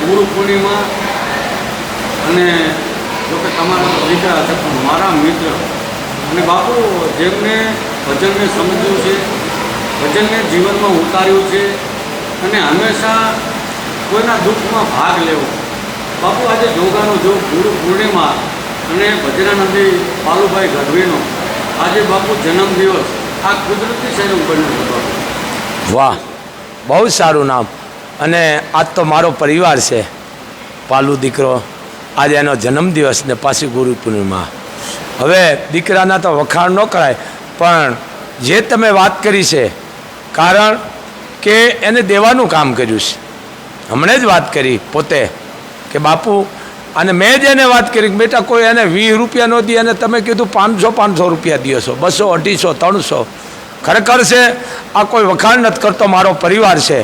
ગુરુ પૂર્ણિમા અને જોકે તમારા દીકરા છે પણ મારા મિત્ર અને બાપુ જેમને ભજનને સમજ્યું છે, ભજનને જીવનમાં ઉતાર્યું છે અને હંમેશા કોઈના દુઃખમાં ભાગ લેવો. બાપુ આજે જોગાનો જો ગુરુ પૂર્ણિમા અને ભજરાનંદી પાલુભાઈ ગઢવીનો આજે બાપુ જન્મદિવસ આ કુદરતી શૈલી બન્યો છે બાપુ. વાહ, બહુ સારું નામ. અને આજ તો મારો પરિવાર છે, પાલુ દીકરો, આજે એનો જન્મદિવસ ને પાછી ગુરુ પૂર્ણિમા. હવે દીકરાના તો વખાણ ન કરાય, પણ જે તમે વાત કરી છે, કારણ કે એને દેવાનું કામ કર્યું છે. હમણાં જ વાત કરી પોતે કે બાપુ, અને મેં જ એને વાત કરી કે બેટા કોઈ એને 20 રૂપિયા ન દે અને તમે કીધું 500 રૂપિયા દો છો, 200, 250, 300. ખરેખર છે આ કોઈ વખાણ નથી કરતો, મારો પરિવાર છે.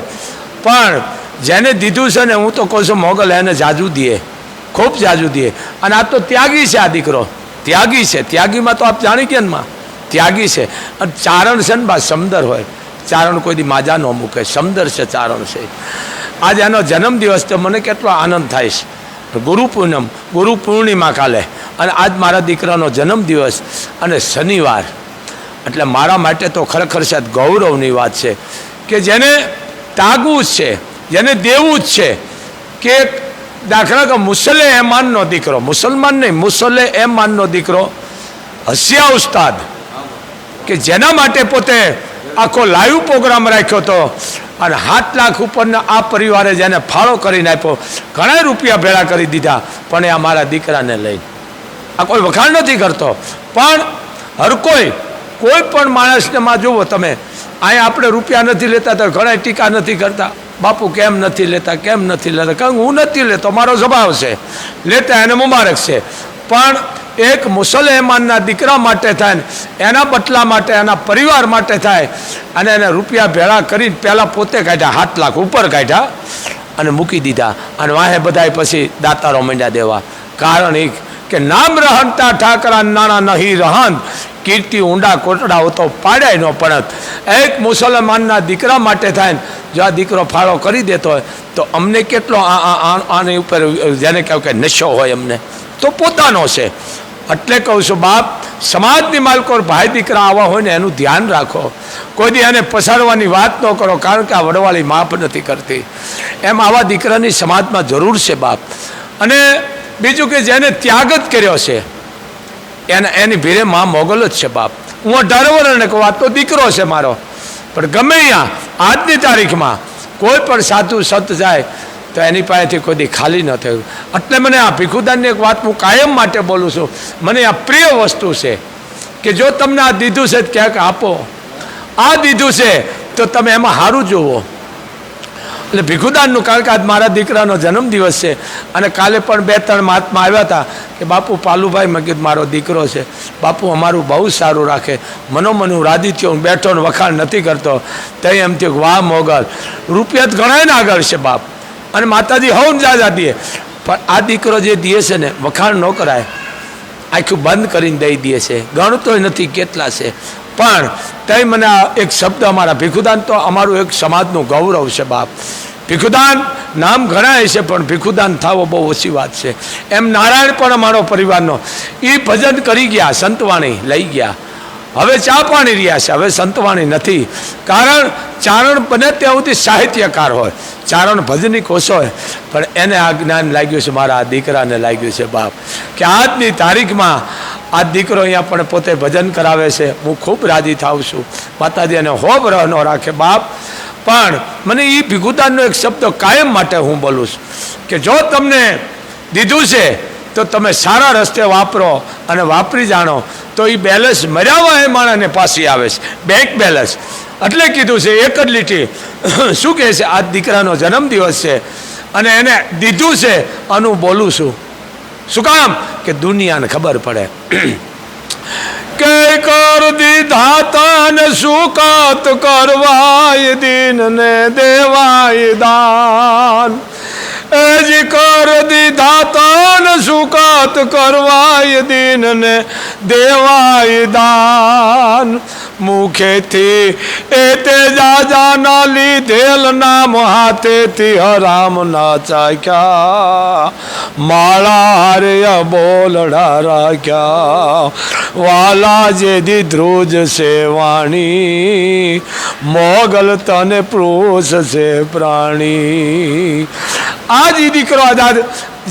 પણ જેને દીધું છે ને, હું તો કહું છું મોગલ એને જાજુ દે, ખૂબ જાજુ દે. અને આ તો ત્યાગી છે, આ દીકરો ત્યાગી છે. ત્યાગીમાં તો આપ જાણી ગયા ને, ત્યાગી છે. અને ચારણ છે ને બા સમદર હોય, ચારણ કોઈ દી માજા ન મૂકે, સમદર છે ચારણ છે. આજે એનો જન્મદિવસ તો મને કેટલો આનંદ થાય છે. ગુરુ પૂર્ણિમા કાલે, અને આજ મારા દીકરાનો જન્મદિવસ અને શનિવાર, એટલે મારા માટે તો ખરેખર છે ગૌરવની વાત છે કે જેને તાગવું જ છે, જેને દેવું જ છે. કે દાખલા કે મુસલે એમાનનો દીકરો, મુસલમાન નહીં, મુસલે એમાનનો દીકરો હસિયા ઉસ્તાદ, કે જેના માટે પોતે આખો લાઈવ પ્રોગ્રામ રાખ્યો હતો અને 7 લાખ ઉપરના આ પરિવારે જેને ફાળો કરીને આપ્યો, ઘણા રૂપિયા ભેળા કરી દીધા. પણ એ અમારા દીકરાને લઈને, આ કોઈ વખાણ નથી કરતો, પણ હર કોઈ પણ માણસને માં જુઓ તમે, અહીંયા આપણે રૂપિયા નથી લેતા તો ઘણા ટીકા નથી કરતા, બાપુ કેમ નથી લેતા, કેમ નથી લેતા. કારણ હું નથી લેતો, મારો સ્વભાવ છે, લેતા એને મુબારક છે. પણ એક મુસલમાનના દીકરા માટે થાય ને, એના બટલા માટે, એના પરિવાર માટે થાય, અને એને રૂપિયા ભેળા કરીને પહેલાં પોતે કાઢ્યા, 7 લાખ ઉપર કાઢ્યા અને મૂકી દીધા. અને વાહે બધાય પછી દાતારો મંડ્યા દેવા. કારણ એ કે નામ રહનતા ઠાકરા નાણા નહીં રહન, કીર્તિ ઊંડા કોટડા હોતો પાડ્યા ન પડત. એક મુસલમાનના દીકરા માટે થાય ને, જો આ દીકરો ફાળો કરી દેતો હોય તો અમને કેટલો આની ઉપર જેને કહેવાય કે નશો હોય અમને, તો પોતાનો છે. એટલે કહું છું બાપ, સમાજની માલકો ભાઈ દીકરા આવા હોય ને એનું ધ્યાન રાખો. કોઈ દી એને પસાડવાની વાત ન કરો, કારણ કે આ વડવાળી માફ નથી કરતી. એમ આવા દીકરાની સમાજમાં જરૂર છે બાપ. અને બીજું કે જેને ત્યાગ જ કર્યો છે એની ભીરે માં મોગલ જ છે બાપ. હું 18 વર્ષને કહું, આ તો દીકરો છે મારો, પણ ગમે ત્યાં આજની તારીખમાં કોઈ પણ સાધુ સંત જાય તો એની પાસેથી કોઈ દી ખાલી ન થયું. એટલે મને આ ભીખુદાનની એક વાત હું કાયમ માટે બોલું છું, મને આ પ્રિય વસ્તુ છે કે જો તમને આ દીધું છે ક્યાંક આપો, આ દીધું છે તો તમે એમાં સારું જુઓ. એટલે ભીખુદાનનું, કારણ કે આજ મારા દીકરાનો જન્મદિવસ છે અને કાલે પણ 2-3 મહાત્મા આવ્યા હતા કે બાપુ પાલુભાઈ, મેં કીધું મારો દીકરો છે, બાપુ અમારું બહુ સારું રાખે. મનોમન હું રાજી થયો, હું બેઠો ને વખાણ નથી કરતો. તે એમ થયું વાહ મોગલ, રૂપિયા ઘણા ને આગળ છે બાપ, અને માતાજી હવ જાજા દે, પણ આ દીકરો જે દે છે ને વખાણ ન કરાય, આખું બંધ કરીને દઈ દે છે, ગણતો નથી કેટલા છે. પણ તઈ મને આ એક શબ્દ, અમારા ભીખુદાન તો અમારું એક સમાજનું ગૌરવ છે બાપ. ભીખુદાન નામ ઘણા છે, પણ ભીખુદાન થાવો બહુ ઓછી વાત છે. એમ નારાયણ પણ અમારો પરિવારનો, એ ભજન કરી ગયા, સંતવાણી લઈ ગયા, હવે ચા પાણી રહ્યા છે, હવે સંતવાણી નથી. કારણ ચારણ બને ત્યાં સુધી સાહિત્યકાર હોય, ચારણ ભજની કોશો હોય, પણ એને આ જ્ઞાન લાગ્યું છે, મારા આ દીકરાને લાગ્યું છે બાપ, કે આજની તારીખમાં આ દીકરો અહીંયા પણ પોતે ભજન કરાવે છે. હું ખૂબ રાજી થાઉં છું. માતાજી એને હોબ ન રાખે બાપ. પણ મને એ ભીખુદાનનો એક શબ્દ કાયમ માટે હું બોલું છું કે જો તમને દીધું છે તો તમે સારા રસ્તે વાપરો અને વાપરી જાણો તો એ બેલેન્સ મર્યા હોય એ માણસને પાછી આવે છે, બેંક બેલેન્સ. એટલે કીધું છે એક જ લીટી. શું કહે છે, આ દીકરાનો જન્મદિવસ છે અને એને દીધું છે, આનું બોલું છું. શું કામ કે દુનિયાને ખબર પડે કે કર દીધા તન સુકાત કરવાય દીન ને દેવાય દાન. એજી કર દીધા તન સુકાત કરવાય દીન ને દેવાય દાન. મુ મુખેથી એ તે જાજાના લીધેલ નામ હાથેથી હરામ ના ચાખ્યા માળા હારે બોલડા રાખ્યા વાલા જેદી ધ્રુજ છે વાણી મોગલ તને પ્રોસ છે પ્રાણી. આ જ દીકરો આઝાદ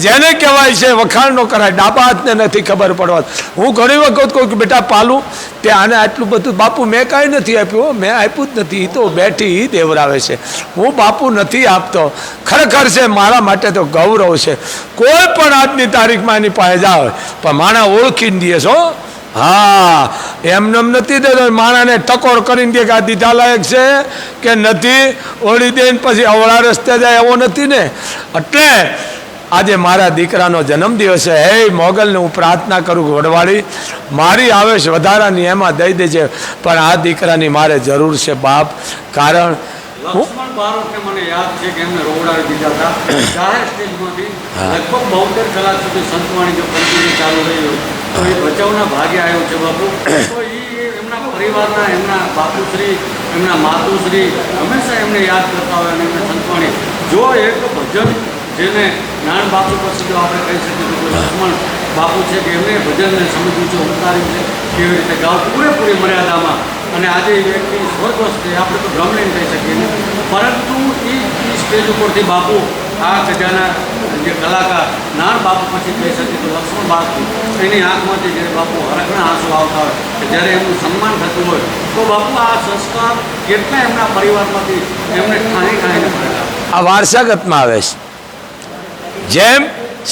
જેને કહેવાય છે વખાણ નો કરાય, ડાબા હાથને નથી ખબર પડવા. હું ઘણી વખત કહું કે બેટા પાલું તે આને આટલું બધું બાપુ મેં કાંઈ નથી આપ્યું, મેં આપ્યું જ નથી, એ તો બેઠી એ દેવરાવે છે, હું બાપુ નથી આપતો. ખરેખર છે મારા માટે તો ગૌરવ છે. કોઈ પણ આજની તારીખમાં એની પાસે જાવ પણ માણા ઓળખીને દે છો. હા, એમને નથી દેતો, માણાને ટકોર કરીને દે કે આ દીધા લાયક છે કે નથી, ઓળી દઈને પછી અવળા રસ્તે જાય એવો નથી ને. એટલે આજે મારા દીકરાનો જન્મદિવસ છે. હે મોગલને હું પ્રાર્થના કરું કે વડવાળી મારી આવેશ વધારાની એમાં દઈ દેજે, પણ આ દીકરાની મારે જરૂર છે બાપ. કારણ લક્ષ્મણ બારોટને મને યાદ છે કે એમને રોવડાવી દીધા હતા જાહેર સ્ટેજમાંથી. લગભગ 72 કલાક સુધી સંતવાણી જો કન્ટિન્યુ ચાલુ રહ્યું તો એ બચાવના ભાગે આવ્યો છે બાપુ. તો એ એમના પરિવારના, એમના બાપુશ્રી, એમના માતુશ્રી હંમેશા એમને યાદ કરતા હોય અને એમને સંતવાણી. જો એક ભજન જેને નાન બાપુ પછી જો આપણે કહી શકીએ તો લક્ષ્મણ બાપુ છે કે એમને ભજનને સમજવું છે, ઉતાર્યું છે કેવી રીતે ગાવ પૂરેપૂરી મર્યાદામાં. અને આજે એ વ્યક્તિ સ્વર્ગસ્થ છે, આપણે તો ભ્રમલીન કહી શકીએ, પરંતુ એ સ્ટેજ ઉપરથી બાપુ આ ગજાના જે કલાકાર નાન બાપુ પછી કહી શકીએ તો લક્ષ્મણ બાપુ એની આંખમાંથી જ્યારે બાપુ હરખના આંસુ આવતા હોય કે જ્યારે એમનું સન્માન થતું હોય તો બાપુ આ સંસ્કાર કેટલા એમના પરિવારમાંથી એમને ઠાણી મળેલા. આ વારસાગતમાં આવે છે. જેમ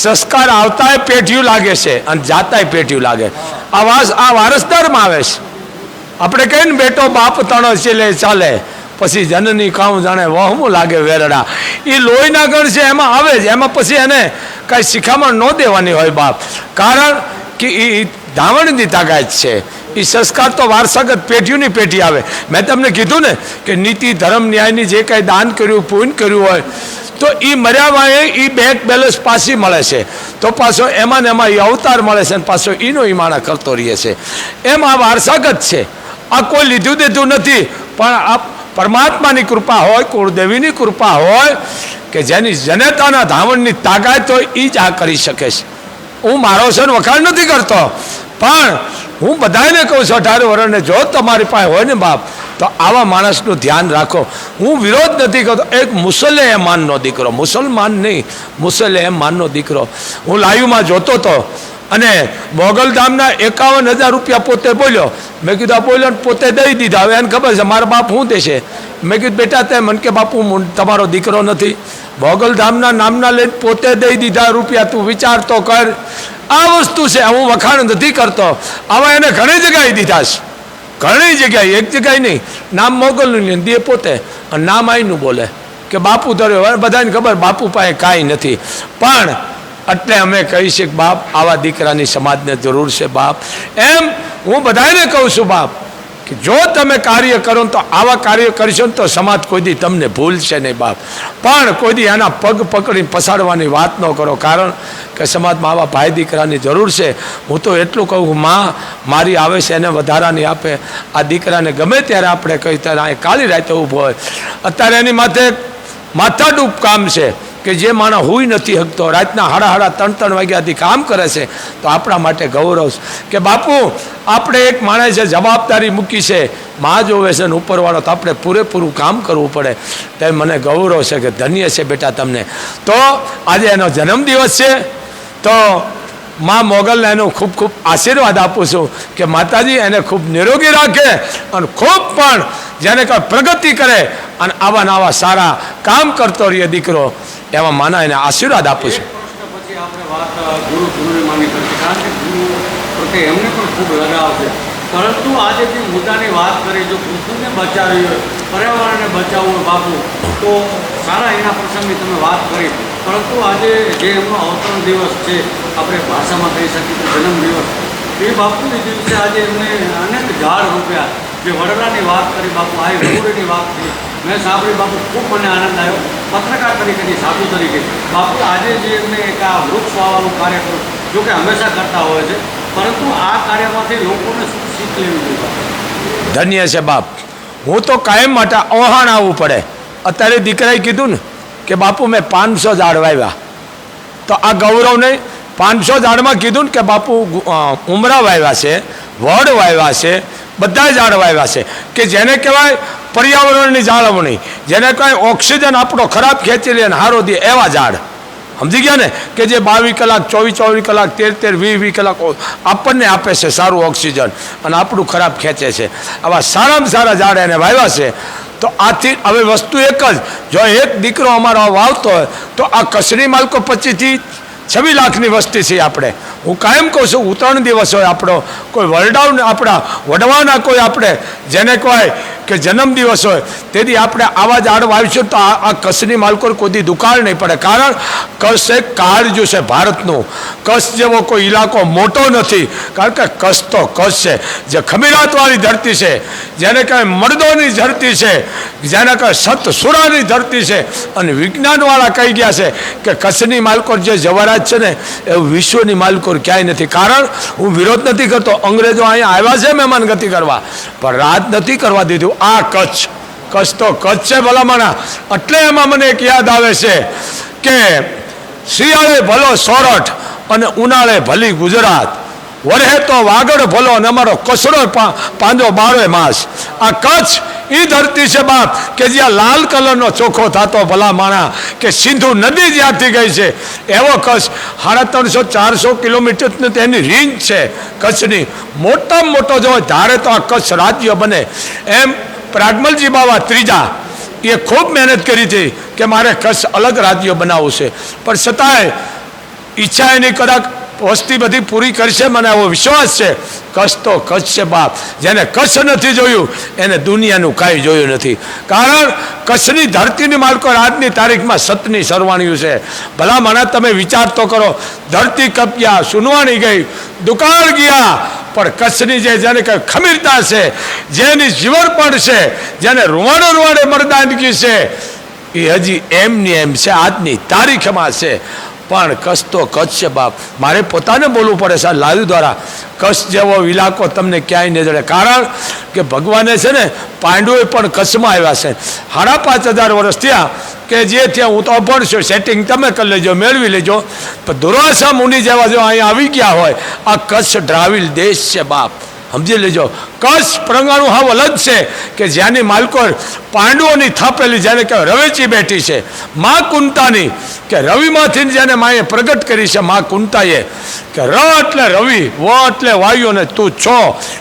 સંસ્કાર આવતાય પેઢીયું લાગે છે અને જાતાય પેઢીયું લાગે. આ વારસદારમાં આવે છે. આપણે કહીએ ને બેટો બાપ તણો ચીલે ચાલે, પછી જનની કામ જાણે વહમું લાગે વેરડા. એ લોહીના ગણ છે એમાં આવે જ, એમાં પછી એને કાંઈ શિખામણ ન દેવાની હોય બાપ. કારણ કે એ ધાવણની તાકાત છે. એ સંસ્કાર તો વારસાગત પેઢીઓની પેઢી આવે. મેં તમને કીધું ને કે નીતિ ધર્મ ન્યાયની જે કાંઈ દાન કર્યું, પુણ્ય કર્યું હોય તો એ મર્યાદાએ એ બેક બેલેન્સ પાછી મળે છે. તો પાછો એમાં ને એમાં એ અવતાર મળે છે અને પાછો એનો એ માણા કરતો રહે છે. એમ આ વારસાગત છે. આ કોઈ લીધું દીધું નથી, પણ આ પરમાત્માની કૃપા હોય, કુળદેવીની કૃપા હોય કે જેની જનતાના ધાવણની તાકાત હોય એ જ આ કરી શકે છે. હું મારો છે વખાણ નથી કરતો, પણ હું બધાને કહું છું 18 વર્ષને જો તમારી પાસે હોય ને બાપ તો આવા માણસનું ધ્યાન રાખો. હું વિરોધ નથી કરતો. એક મુસલમાનનો દીકરો, મુસલમાન નહીં, મુસલમાનનો દીકરો હું લાઈવમાં જોતો હતો અને મોગલધામના 51,000 રૂપિયા પોતે બોલ્યો. મેં કીધું આ બોલ્યો પોતે દઈ દીધા. હવે એને ખબર છે મારા બાપ શું દેશે. મેં કીધું બેટા તે મને કે બાપુ તમારો દીકરો નથી. મોગલધામના નામના લઈને પોતે દઈ દીધા રૂપિયા. તું વિચાર તો કર. આ વસ્તુ છે. હું વખાણ નથી કરતો. આવા એને ઘણી જગ્યાએ દીધા છે, ઘણી જગ્યાએ, એક જગ્યાએ નહીં. નામ મોગલનું લઈને દે પોતે અને નામ આઈનું બોલે કે બાપુ ધર્યો. હવે બધાને ખબર બાપુ પાસે કાંઈ નથી. પણ એટલે અમે કહી છીએ બાપ આવા દીકરાની સમાજને જરૂર છે બાપ. એમ હું બધાને કહું છું બાપ કે જો તમે કાર્ય કરો તો આવા કાર્ય કરશો ને તો સમાજ કોઈ દી તમને ભૂલશે નહીં બાપ. પણ કોઈ દી એના પગ પકડીને પસાડવાની વાત ન કરો, કારણ કે સમાજમાં આવા ભાઈ દીકરાની જરૂર છે. હું તો એટલું કહું માં મારી આવે છે એને વધારાની આપે. આ દીકરાને ગમે ત્યારે આપણે કહી ત્યારે કાળી રાતે ઊભો હોય. અત્યારે એની માથે માથાડૂબ કામ છે કે જે માણસ હુઈ નથી શકતો, રાતના 3:30 વાગ્યાથી કામ કરે છે. તો આપણા માટે ગૌરવ કે બાપુ આપણે એક માણસે જવાબદારી મૂકી છે, માં જોવે છે ને ઉપરવાળો, તો આપણે પૂરેપૂરું કામ કરવું પડે. તે મને ગૌરવ છે કે ધન્ય છે બેટા તમને. તો આજે એનો જન્મદિવસ છે તો માં મોગલને એનો ખૂબ ખૂબ આશીર્વાદ આપું છું કે માતાજી એને ખૂબ નિરોગી રાખે અને ખૂબ પણ જેને કંઈ પ્રગતિ કરે અને આવા નવા સારા કામ કરતો રહીએ દીકરો, એવા માના એને આશીર્વાદ આપું છું. પછી આપણે વાત ગુરુ પૂર્ણિમાની કરીએ, કારણ કે ગુરુ પ્રત્યે એમને પણ ખૂબ લગાવ છે. પરંતુ આજે જે મુદ્દાની વાત કરી, જો પૃથ્વીને બચાવી હોય, પર્યાવરણને બચાવવું હોય બાપુ, તો સારા એના પ્રસંગની તમે વાત કરી. પરંતુ આજે જે એમનો અવતરણ દિવસ છે, આપણે ભાષામાં કહી શકીએ તો જન્મદિવસ, એ બાપુની દિવસે આજે એમને અનેક ઝાડ રોપ્યા. જે વડલાની વાત કરી બાપુ, આ વિપુરીની વાત કરી, મેં સાંભળી બાપુ, ખૂબ મને આનંદ આવ્યો. પત્રકાર તરીકેની સાધુ તરીકે બાપુ આજે જે એમને એક આ વૃક્ષ વાવવાનું કાર્ય કર્યું, જો કે હંમેશા કરતા હોય છે, પરંતુ આ કાર્યમાંથી લોકોને શું શીખ લેવી જોઈએ? ધન્ય છે બાપ. હું તો કાયમ માટે ઓહાણ આવવું પડે. અત્યારે દીકરાએ કીધું ને કે બાપુ મેં 500 ઝાડ વાવ્યા, તો આ ગૌરવ નહીં. 500 ઝાડમાં કીધું ને કે બાપુ ઉમરા વાવ્યા છે, વડ વાવ્યા છે, બધા ઝાડ વાવ્યા છે કે જેને કહેવાય પર્યાવરણની જાળવણી, જેને કહેવાય ઓક્સિજન આપણો ખરાબ ખેંચી લે અને હારો દે એવા ઝાડ. સમજી ગયા ને કે જે 22 કલાક 24 કલાક 13 20 કલાક આપણને આપે છે સારું ઓક્સિજન અને આપણું ખરાબ ખેંચે છે. આવા સારામાં સારા ઝાડ એને વાવ્યા છે. તો આથી હવે વસ્તુ એક જ, જો એક દીકરો અમારો વાવતો હોય તો આ કસરી માલકો 25 થી 26 લાખની વસ્તી છે આપણે. હું કાયમ કહું છું, ઉત્તરાયણ દિવસ હોય આપણો, કોઈ વરડાવને આપણા વડવાના કોઈ આપણે જેને કહેવાય કે જન્મદિવસ હોય તેથી આપણે આવા ઝાડ વાવીશું તો આ કચ્છની માલકો કોઈ દુકાળ નહીં પડે. કારણ કચ્છ એક કાળજું છે ભારતનું. કચ્છ જેવો કોઈ ઇલાકો મોટો નથી, કારણ કે કચ્છ તો કચ્છ છે, જે ખમીરાતવાળી ધરતી છે, જેને કહેવાય મર્દોની ધરતી છે, જેને કહેવાય સત સુરાની ધરતી છે. અને વિજ્ઞાનવાળા કહી ગયા છે કે કચ્છની માલકો જે જવારાત છે ને એવું વિશ્વની માલકો ક્યાંય નથી. કારણ હું વિરોધ નથી કરતો, અંગ્રેજો અહીંયા આવ્યા છે મહેમાનગતિ કરવા, પણ રાજ નથી કરવા દીધું. આ કચ્છ તો કચ્છ છે ભલામણા. એટલે એમાં મને એક યાદ આવે છે કે શિયાળે ભલો સોરઠ અને ઉનાળે ભલી ગુજરાત, વરહે તો વાગડ ભલો અને અમારો કસરો પાંજો 12 માસ. આ કચ્છ એ ધરતી છે બાપ કે જ્યાં લાલ કલરનો ચોખ્ખો થતો ભલા માણા કે સિંધુ નદી જ્યાંથી ગઈ છે એવો કચ્છ. 350-400 કિલોમીટરની તેની રેન્જ છે કચ્છની. મોટામાં મોટો જો ધારે તો આ કચ્છ રાજ્ય બને. એમ પ્રાગમલજી બાવા ત્રીજા એ ખૂબ મહેનત કરી હતી કે મારે કચ્છ અલગ રાજ્ય બનાવવું છે, પણ છતાંય ઈચ્છા એની કદાચ વસ્તી બધી પૂરી કરશે, મને એવો વિશ્વાસ છે. કચ્છ તો કચ્છ છે બાપ. જેને કચ્છ નથી જોયું એને દુનિયાનું કાંઈ જોયું નથી. કારણ કચ્છની ધરતીની માલકો આજની તારીખમાં સતની સરવાણિયું છે. ભલા મને તમે વિચાર તો કરો, ધરતી કપ્યા, સુનવાણી ગઈ, દુકાળ ગયા, પણ કચ્છની જેને કંઈ ખમીરતા છે, જેની જીવનપણ છે, જેને રૂવાડે રૂવાડે મરદાનગી છે, એ હજી એમની એમ છે, આજની તારીખમાં છે. પણ કચ્છ તો કચ્છ છે બાપ. મારે પોતાને બોલવું પડે છે લાઈવ દ્વારા. કચ્છ જેવો ઇલાકો તમને ક્યાંય નહીં જડે. કારણ કે ભગવાને છે ને પાંડવોએ પણ કચ્છમાં આવ્યા છે. 5,500 વર્ષ થયા કે જે ત્યાં હું તો અભણ છું, સેટિંગ તમે કરી લેજો, મેળવી લેજો. પણ દુર્વાસા મુનિ જેવા જો અહીંયા આવી ગયા હોય, આ કચ્છ દ્રાવિડ દેશ છે બાપ. સમજી લેજો. કચ્છ પ્રંગાણું હાવ અલગ છે કે જ્યાંની માલકો પાંડવોની થાપેલી જેને કહેવાય રવેચી બેઠી છે, મા કુંતાની, કે રવિમાંથી જેને માએ પ્રગટ કરી છે મા કુંતાએ, કે ર એટલે રવિ, વ એટલે વાયુ અને તું છો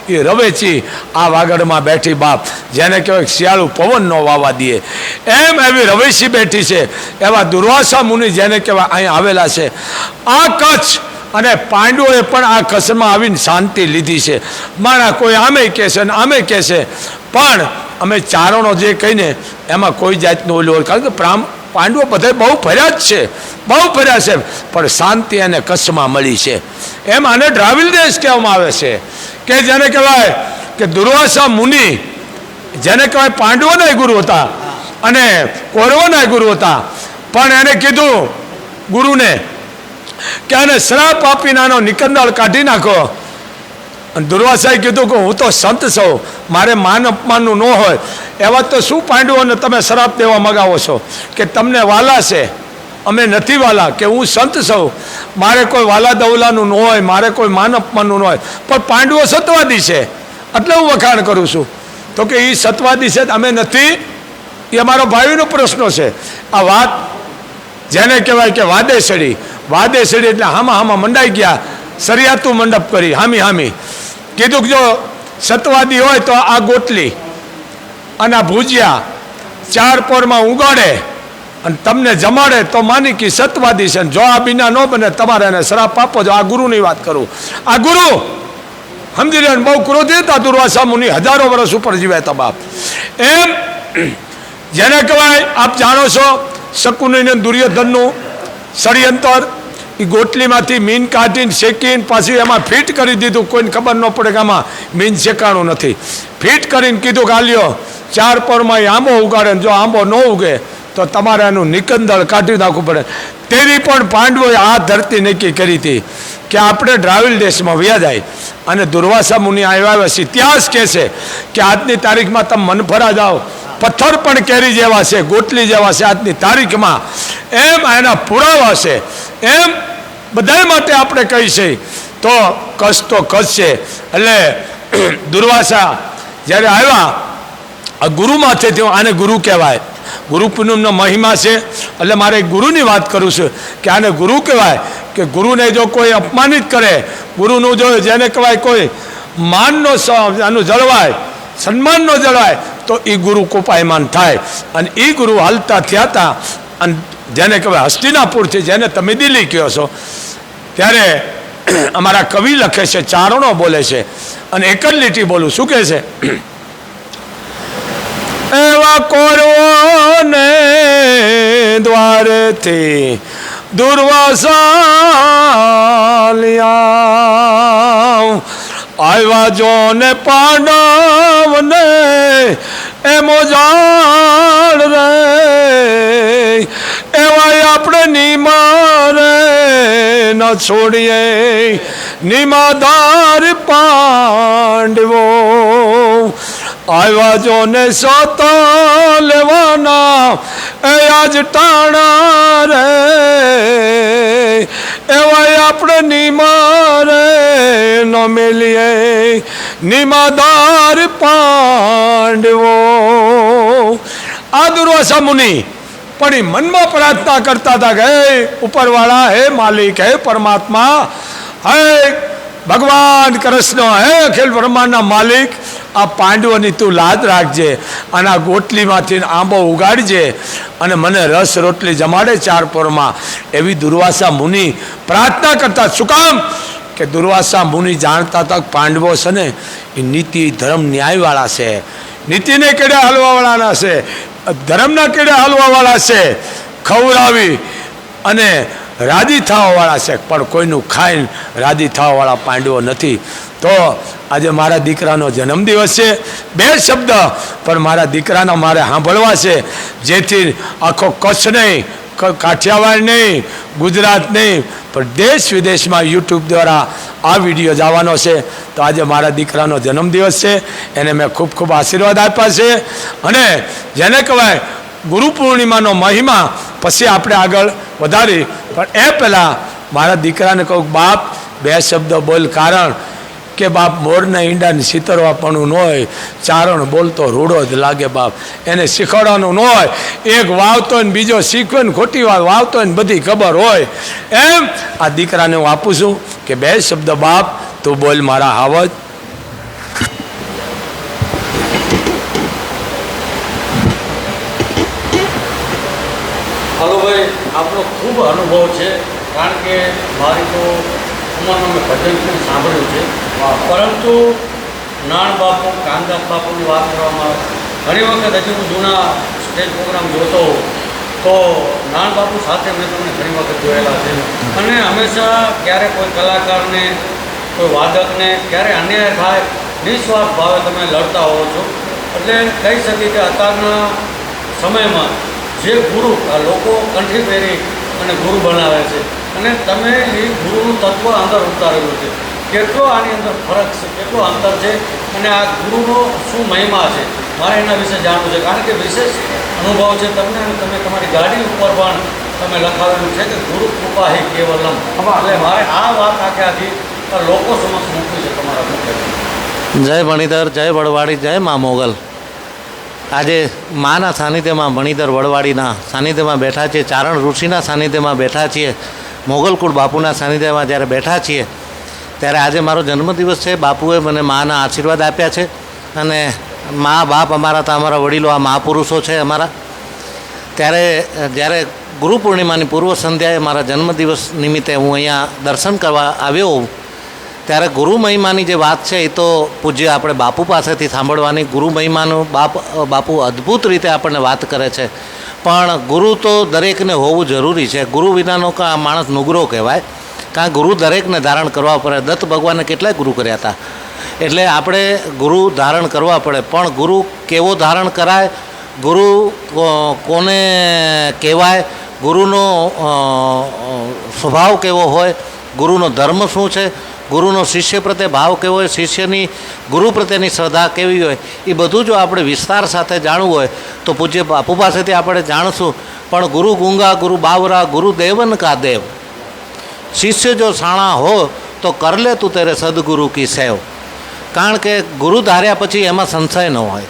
એ રવેચી આ વાગડમાં બેઠી બાપ. જેને કહેવાય શિયાળું પવન ન વાવા દે એમ એવી રવેચી બેઠી છે. એવા દુર્વાસા મુનિ જેને કહેવાય અહીંયા આવેલા છે. આ કચ્છ અને પાંડવોએ પણ આ કચ્છમાં આવીને શાંતિ લીધી છે. મારા કોઈ આમે કહેશે ને આમે કહેશે, પણ અમે ચારણો જે કહીને એમાં કોઈ જાતનું ઓલું હોય. કારણ કે પાંડવો બધા બહુ ફર્યા જ છે, બહુ ફર્યા છે, પણ શાંતિ અને કચ્છમાં મળી છે. એમ આને દ્રાવિડ દેશ કહેવામાં આવે છે કે જેને કહેવાય કે દુર્વાસા મુનિ જેને કહેવાય પાંડવોના ગુરુ હતા અને કૌરવોના ગુરુ હતા. પણ એને કીધું ગુરુને કે આને શ્રાપ આપીને આનો નિકંદાળ કાઢી નાખો. અને દુર્વાસાએ કીધું કે હું તો સંત છું, મારે માન અપમાનનું ન હોય. એવા તો શું પાંડવોને તમે શ્રાપ દેવા મગાવો છો કે તમને વાલા છે, અમે નથી વાલા, કે હું સંત છું, મારે કોઈ વાલા દવલાનું ન હોય, મારે કોઈ માન અપમાનનું ન હોય. પણ પાંડવો સત્વાદી છે એટલે હું વખાણ કરું છું. તો કે એ સત્વાદી છે અમે નથી, એ અમારો ભાઈનો પ્રશ્ન છે. આ વાત જેને કહેવાય કે વાદેસડી એટલે હામાં મંડાઈ ગયા, સરિયાતું મંડપ કરી હામી કીધું કે જો સતવાદી હોય તો આ ગોટલી અને આ ભુજિયા 4 પોરમાં ઉગાડે અને તમને જમાડે તો માની કે સતવાદી છે. જો આ બીના ન બને તમારે એને શ્રાપ આપો. જો આ ગુરુની વાત કરું, આ ગુરુ સમજી લે બહુ ક્રોધી હતા દુર્વાસા મુનિ, 1000 વર્ષ ઉપર જીવ્યા હતા બાપ. એમ જેને કહેવાય આપ જાણો છો શકુની દુર્યોધનનું ષડયંત્ર, એ ગોટલીમાંથી મીન કાઢીને શેકીને પાછું એમાં ફિટ કરી દીધું. કોઈને ખબર ન પડે કે આમાં મીન શેકાણું નથી. ફિટ કરીને કીધું કે આલ્યો 4 પોરમાં એ આંબો ઉગાડે, જો આંબો ન ઉગે તો તમારે એનું નિકંદળ કાઢી નાખવું પડે. તેની પણ પાંડવોએ આ ધરતી નક્કી કરી હતી કે આપણે દ્રાવિડ દેશમાં વ્યા જાય. અને દુર્વાસા મુનિ આવ્યા છે. ઇતિહાસ કહે છે કે આજની તારીખમાં તમે મનફરા જાઓ, પથ્થર પણ કેરી જેવા છે, ગોટલી જેવા છે આજની તારીખમાં. એમ એના પુરાવા છે. એમ બધા માટે આપણે કહી છે તો કચ્છ તો કચ્છ છે. એટલે દુર્વાસા જ્યારે આવ્યા આ ગુરુમાંથી થયું, આને ગુરુ કહેવાય. ગુરુ પૂનમનો મહિમા છે. એટલે મારે ગુરુની વાત કરું છું કે આને ગુરુ કહેવાય. કે ગુરુને જો કોઈ અપમાનિત કરે, ગુરુનું જો જેને કહેવાય કોઈ માનનો આનું જળવાય, સન્માનનો જળવાય, તો એ ગુરુ કોપાયમાન થાય. અને એ ગુરુ હાલતા થયા હતા. અને જેને કહેવાય હસ્તિનાપુરથી, જેને તમે દિલ્હી કહો છો, ત્યારે અમારા કવિ લખે છે, ચારણો બોલે છે. અને એક જ લીટી બોલું, શું કહે છે? એવા કોરવોને દ્વારેથી દુર્વાસા આવ્યા જોને પાંડવને એમો જાણ રે, એવા આપણે નિમારે ન છોડીએ નિમાદાર પાંડવો. આવ્યા જોને સત લેવાના એ આજ ટાણા રે, એવા આપણે નિમારે ન મેલીએ નિમાદાર પાંડવો. આ દુર્વાસા મુનિ પણ એ મનમાં પ્રાર્થના કરતા હતા કે હે ઉપરવાળા, હે માલિક, હે પરમાત્મા, હે ભગવાન કૃષ્ણ, હે અખિલ બ્રહ્માંડના માલિક, આ પાંડવોની તું લાજ રાખજે. અને આ ગોટલીમાંથી આંબો ઉગાડજે અને મને રસ રોટલી જમાડે ચાર પોરમાં. એવી દુર્વાસા મુનિ પ્રાર્થના કરતા. શું કામ? કે દુર્વાસા મુનિ જાણતા હતા કે પાંડવો છે ને એ નીતિ ધર્મ ન્યાયવાળા છે. નીતિને કેડે હાલવાવાળાના છે, ધર્મના કેડે હાલવાવાળા છે. ખવડાવી અને રાજી થવાવાળા છે, પણ કોઈનું ખાઈને રાજી થવાવાળા પાંડવો નથી. તો આજે મારા દીકરાનો જન્મદિવસ છે. બે શબ્દ પણ મારા દીકરાના મારે સાંભળવા છે, જેથી આખો કચ્છ નહીં, કાઠિયાવાડ નહીં, ગુજરાત નહીં, પણ દેશ વિદેશમાં યુટ્યુબ દ્વારા આ વિડીયો જવાનો છે. તો આજે મારા દીકરાનો જન્મદિવસ છે, એને મેં ખૂબ ખૂબ આશીર્વાદ આપ્યા છે. અને જેને કહેવાય ગુરુ પૂર્ણિમાનો મહિમા પછી આપણે આગળ વધારી. પણ એ પહેલાં મારા દીકરાને કહું, બાપ બે શબ્દ બોલ. કારણ કે બાપ મોરના ઈંડાને સિતરવાપણું ન હોય, ચારણ બોલતો રૂડો જ લાગે. બાપ એને શીખવાડવાનું ન હોય, એક વાવતો ને બીજો શીખવે ને ખોટી વાત વાવતો ને બધી ખબર હોય. એમ આ દીકરાને હું આપું છું કે બે શબ્દ બાપ તું બોલ મારા હાવજ. હાલો ભાઈ, આપણો ખૂબ અનુભવ છે. કારણ કે મારી તો ઉંમરમાં મેં ભજન પણ સાંભળ્યું છે, પરંતુ નાણ બાપુ, કાનદાસ બાપુની વાત કરવામાં આવે, ઘણી વખત હજી હું જૂના સ્ટેજ પ્રોગ્રામ જોતો હોઉં તો નાણ બાપુ સાથે મેં તમને ઘણી વખત જોયેલા છે. અને હંમેશા ક્યારે કોઈ કલાકારને, કોઈ વાદકને ક્યારે અન્યાય થાય, નિસ્વાર્થ ભાવે તમે લડતા હોવો છો. એટલે કહી શકીએ કે અત્યારના સમયમાં જે ગુરુ આ લોકો કંઠી પહેરી અને ગુરુ બનાવે છે, અને તમે એ ગુરુનું તત્વ અંદર ઉતારેલું છે. કેટલો આની અંદર ફરક છે, કેટલો અંતર છે, અને આ ગુરુનો શું મહિમા છે, મારે એના વિશે જાણવું છે. કારણ કે વિશેષ અનુભવ છે તમને, અને તમે તમારી ગાડી ઉપર પણ તમે લખાવેલું છે કે ગુરુ કૃપા હે કેવલમ. એટલે મારે આ વાત આખી લોકો સમક્ષ મૂકવી છે તમારા મુખે. જય ભણીધર, જય વડવાડી, જય મા મોગલ. આજે માના સાનિધ્યમાં, ભણીધર વડવાડીના સાનિધ્યમાં બેઠા છીએ, ચારણ ઋષિના સાનિધ્યમાં બેઠા છીએ, મોગલકુળ બાપુના સાનિધ્યમાં જ્યારે બેઠા છીએ, ત્યારે આજે મારો જન્મદિવસ છે. બાપુએ મને માના આશીર્વાદ આપ્યા છે. અને મા બાપ અમારા તો અમારા વડીલો આ મહાપુરુષો છે અમારા. ત્યારે જ્યારે ગુરુ પૂર્ણિમાની પૂર્વ સંધ્યાએ મારા જન્મદિવસ નિમિત્તે હું અહીંયા દર્શન કરવા આવ્યો હોઉં, ત્યારે ગુરુ મહિમાની જે વાત છે એ તો પૂજ્ય આપણે બાપુ પાસેથી સાંભળવાની. ગુરુ મહિમાનું બાપુ અદ્ભુત રીતે આપણને વાત કરે છે. પણ ગુરુ તો દરેકને હોવું જરૂરી છે. ગુરુ વિનાનો આ માણસ નુગરો કહેવાય. કારણ ગુરુ દરેકને ધારણ કરવા પડે. દત્ત ભગવાને કેટલાય ગુરુ કર્યા હતા, એટલે આપણે ગુરુ ધારણ કરવા પડે. પણ ગુરુ કેવો ધારણ કરાય, ગુરુ કોને કહેવાય, ગુરુનો સ્વભાવ કેવો હોય, ગુરુનો ધર્મ શું છે, ગુરુનો શિષ્ય પ્રત્યે ભાવ કેવો હોય, શિષ્યની ગુરુ પ્રત્યેની શ્રદ્ધા કેવી હોય, એ બધું જો આપણે વિસ્તાર સાથે જાણવું હોય તો પૂજ્ય બાપુ પાસેથી આપણે જાણશું. પણ ગુરુ ગુંગા ગુરુ બાવરા ગુરુ દેવન કા દેવ, શિષ્ય જો સાણા હો તો કર લે તું તેરે સદગુરુ કી સેવ. કારણ કે ગુરુ ધાર્યા પછી એમાં સંશય ન હોય,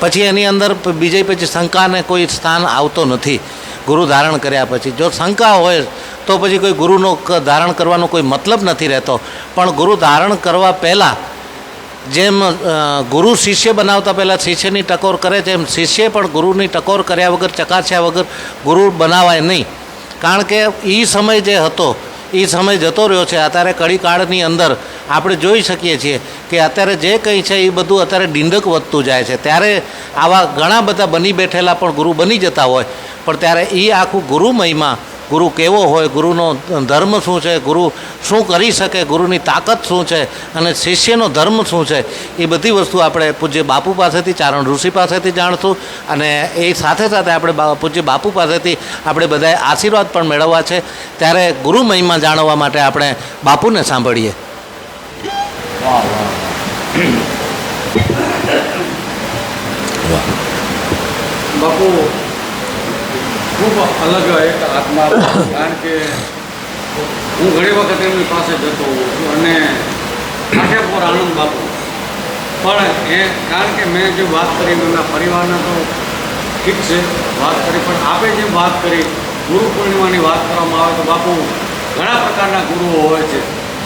પછી એની અંદર પછી શંકાને કોઈ સ્થાન આવતો નથી. ગુરુ ધારણ કર્યા પછી જો શંકા હોય તો પછી કોઈ ગુરુનો ધારણ કરવાનો કોઈ મતલબ નથી રહેતો. પણ ગુરુ ધારણ કરવા પહેલાં જેમ ગુરુ શિષ્ય બનાવતા પહેલાં શિષ્યની ટકોર કરે છે, એમ શિષ્ય પણ ગુરુની ટકોર કર્યા વગર, ચકાસ્યા વગર ગુરુ બનાવાય નહીં. કારણ કે એ સમય જે હતો એ સમય જતો રહ્યો છે. અત્યારે કળીકાળની અંદર આપણે જોઈ શકીએ છીએ કે અત્યારે જે કંઈ છે એ બધું અત્યારે ડીંડક વધતું જાય છે. ત્યારે આવા ઘણા બધા બની બેઠેલા પણ ગુરુ બની જતા હોય, પણ ત્યારે એ આખું ગુરુ મહિમા, ગુરુ કેવો હોય, ગુરુનો ધર્મ શું છે, ગુરુ શું કરી શકે, ગુરુની તાકાત શું છે અને શિષ્યનો ધર્મ શું છે, એ બધી વસ્તુ આપણે પૂજ્ય બાપુ પાસેથી, ચારણ ઋષિ પાસેથી જાણશું. અને એ સાથે સાથે આપણે પૂજ્ય બાપુ પાસેથી આપણે બધાએ આશીર્વાદ પણ મેળવવા છે. ત્યારે ગુરુ મહિમા જાણવા માટે આપણે બાપુને સાંભળીએ. બાપુ ખૂબ અલગ એક આત્મા, કારણ કે હું ઘણી વખત એમની પાસે જતો હોઉં છું અને આખે પર આનંદ બાપુ. પણ કારણ કે મેં જે વાત કરી એમના પરિવારના તો ઠીક છે વાત કરી, પણ આપે જે વાત કરી ગુરુ પૂર્ણિમાની વાત કરવામાં આવે તો બાપુ ઘણા પ્રકારના ગુરુઓ હોય છે.